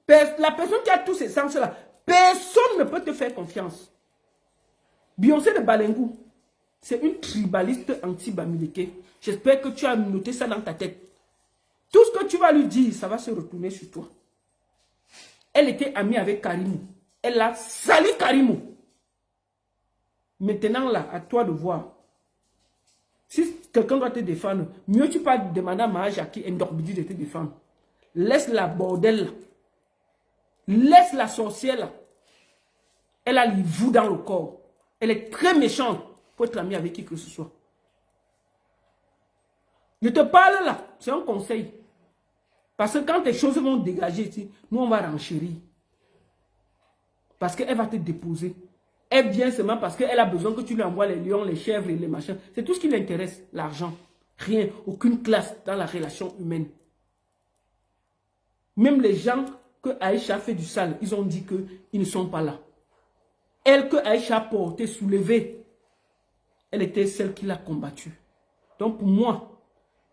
la personne qui a tous ces sens-là, personne ne peut te faire confiance. Beyoncé de Balengou, c'est une tribaliste anti-Bamileke. J'espère que tu as noté ça dans ta tête. Tout ce que tu vas lui dire, ça va se retourner sur toi. Elle était amie avec Karimou. Elle a sali Karimou. Maintenant, là, à toi de voir. Si quelqu'un doit te défendre, mieux tu peux demander à Mahaja qui est Ndorbidi de te défendre. Laisse la bordel là. Laisse la sorcière là. Elle a l'ivou dans le corps. Elle est très méchante pour être amie avec qui que ce soit. Je te parle là, c'est un conseil. Parce que quand tes choses vont dégager ici, nous on va renchérir. Parce qu'elle va te déposer. Elle vient seulement parce qu'elle a besoin que tu lui envoies les lions, les chèvres et les machins. C'est tout ce qui l'intéresse, l'argent. Rien, aucune classe dans la relation humaine. Même les gens que Aïcha fait du sale, ils ont dit qu'ils ne sont pas là. Elle que Aïcha a portée, soulevée, elle était celle qui l'a combattue. Donc pour moi,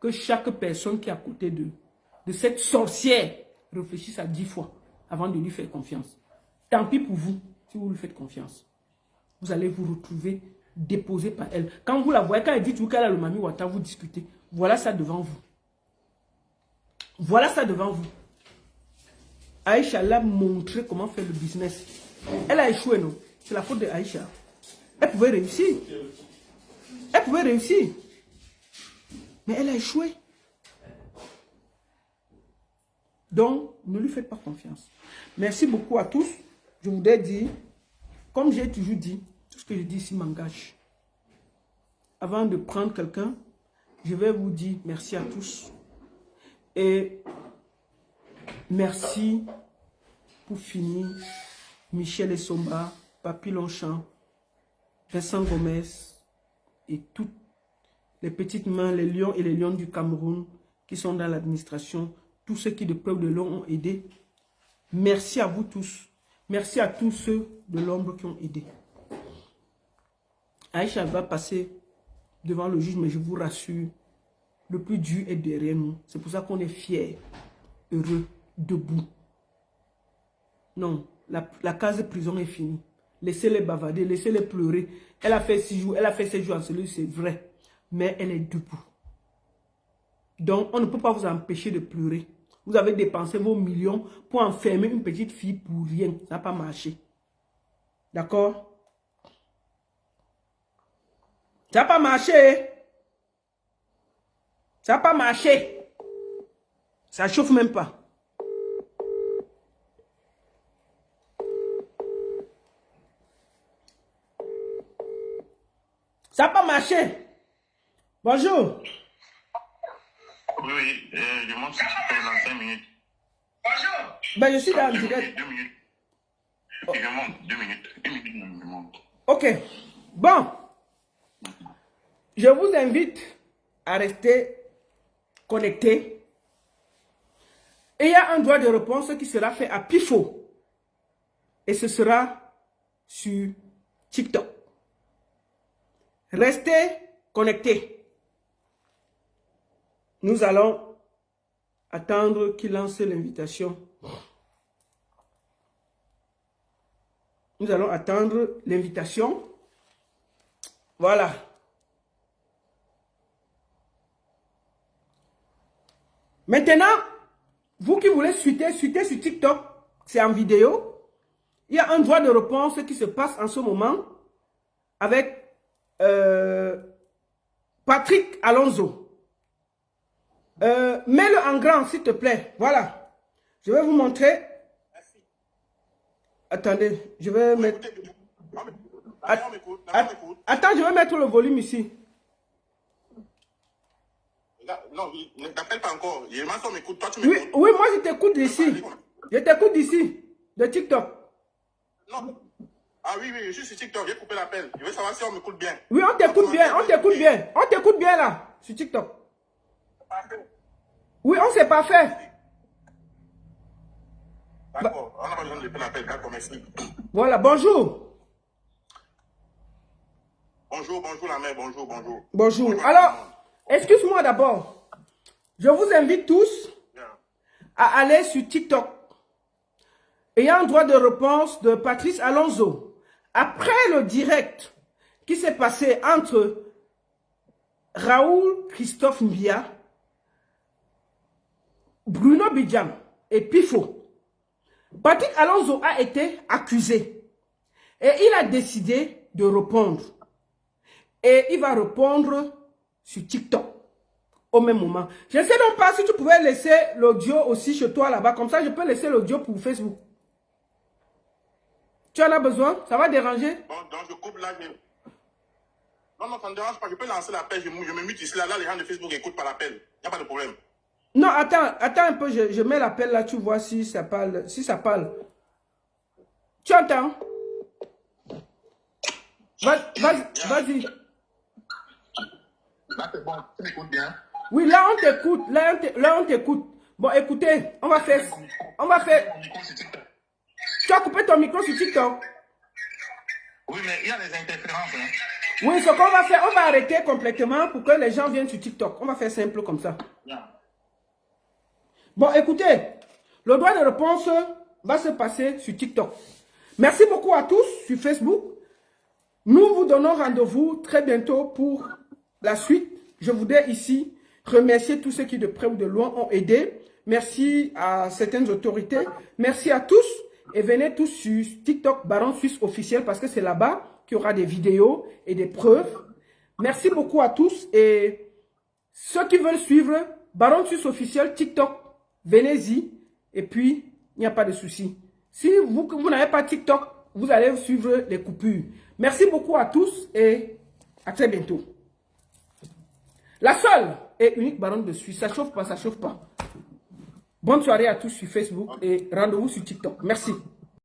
que chaque personne qui est à côté de cette sorcière réfléchisse à 10 fois avant de lui faire confiance. Tant pis pour vous si vous lui faites confiance. Vous allez vous retrouver déposé par elle. Quand vous la voyez, quand elle dit qu'elle a le Mami Wata, vous discutez. Voilà ça devant vous. Voilà ça devant vous. Aïcha l'a montré comment faire le business. Elle a échoué, non? C'est la faute de Aïcha. Elle pouvait réussir. Elle pouvait réussir. Mais elle a échoué. Donc, ne lui faites pas confiance. Merci beaucoup à tous. Je voudrais dire, comme j'ai toujours dit, tout ce que je dis ici m'engage. Avant de prendre quelqu'un, je vais vous dire merci à tous. Et merci pour finir, Michel Essomba, Papi Longchamp, Vincent Gomez et toutes les petites mains, les lions et les lions du Cameroun qui sont dans l'administration, tous ceux qui de près ou de loin ont aidé. Merci à vous tous. Merci à tous ceux de l'ombre qui ont aidé. Aïcha va passer devant le juge, mais je vous rassure, le plus dur est derrière nous. C'est pour ça qu'on est fiers, heureux, debout. Non, la case de prison est finie. Laissez-les bavarder, laissez-les pleurer. Elle a fait 6 jours, elle a fait 7 jours en cellule, c'est vrai. Mais elle est debout. Donc, on ne peut pas vous empêcher de pleurer. Vous avez dépensé vos millions pour enfermer une petite fille pour rien. Ça n'a pas marché. D'accord? Ça n'a pas marché. Ça n'a pas marché. Ça ne chauffe même pas. Ça n'a pas marché. Bonjour. Oui, je monte sur TikTok dans 5 minutes. Bonjour. Ben, je suis dans le direct. 2 minutes. Je monte 2 minutes. 1 minute, je monte. Ok. Bon. Je vous invite à rester connecté. Et il y a un droit de réponse qui sera fait à Pifo. Et ce sera sur TikTok. Restez connectés. Nous allons attendre qu'il lance l'invitation. Nous allons attendre l'invitation. Voilà. Maintenant, vous qui voulez suiter sur TikTok, c'est en vidéo. Il y a un droit de réponse qui se passe en ce moment avec Patrick Alonso. Mets-le en grand, s'il te plaît. Voilà. Je vais vous montrer. Merci. Attendez, je vais mettre... Attends, je vais mettre le volume ici. Non, ne t'appelle pas encore. Je m'écoute. Toi, tu m'écoutes. Oui, moi, je t'écoute d'ici. Je t'écoute d'ici, de TikTok. Non. Ah oui, je suis sur TikTok. J'ai coupé l'appel. Je veux savoir si on m'écoute bien. Oui, on t'écoute bien. On t'écoute bien. On t'écoute bien là, sur TikTok. Oui, on sait pas faire. D'accord. On n'a pas besoin de l'appel. D'accord, merci. Voilà, bonjour. Bonjour, bonjour la mère, bonjour, bonjour. Bonjour. Bonjour à tout le Alors, monde. excuse-moi d'abord. Je vous invite tous Bien. à aller sur TikTok. Il y a un droit de réponse de Patrice Alonso. Après le direct qui s'est passé entre Raoul Christophe Mbia, Bruno Bidjam et Pifo, Patrick Alonso a été accusé et il a décidé de répondre. Et il va répondre sur TikTok au même moment. Je ne sais donc pas si tu pouvais laisser l'audio aussi chez toi là-bas. Comme ça, je peux laisser l'audio pour Facebook. Tu en as besoin? Ça va déranger? Bon, donc je coupe là. Non, non, ça ne dérange pas. Je peux lancer l'appel. Je me mute ici. Là, les gens de Facebook écoutent par l'appel. Il n'y a pas de problème. Non, attends un peu. Je mets l'appel là. Tu vois si ça parle. Si ça parle. Tu entends? Vas-y. Là, c'est bon, tu m'écoutes bien. Oui, là, on t'écoute. Là, on t'écoute. Bon, écoutez, on va faire. Mon micro sur TikTok. Tu as coupé ton micro sur TikTok? Oui, mais il y a des interférences. Hein. Oui, ce qu'on va faire, on va arrêter complètement pour que les gens viennent sur TikTok. On va faire simple comme ça. Bien. Bon, écoutez, le droit de réponse va se passer sur TikTok. Merci beaucoup à tous sur Facebook. Nous vous donnons rendez-vous très bientôt pour la suite. Je voudrais ici remercier tous ceux qui de près ou de loin ont aidé. Merci à certaines autorités. Merci à tous. Et venez tous sur TikTok Baron Suisse officiel parce que c'est là-bas qu'il y aura des vidéos et des preuves. Merci beaucoup à tous. Et ceux qui veulent suivre Baron Suisse officiel TikTok, venez-y. Et puis, il n'y a pas de souci. Si vous n'avez pas TikTok, vous allez suivre les coupures. Merci beaucoup à tous et à très bientôt. La seule et unique baronne de Suisse. Ça chauffe pas, ça chauffe pas. Bonne soirée à tous sur Facebook et rendez-vous sur TikTok. Merci.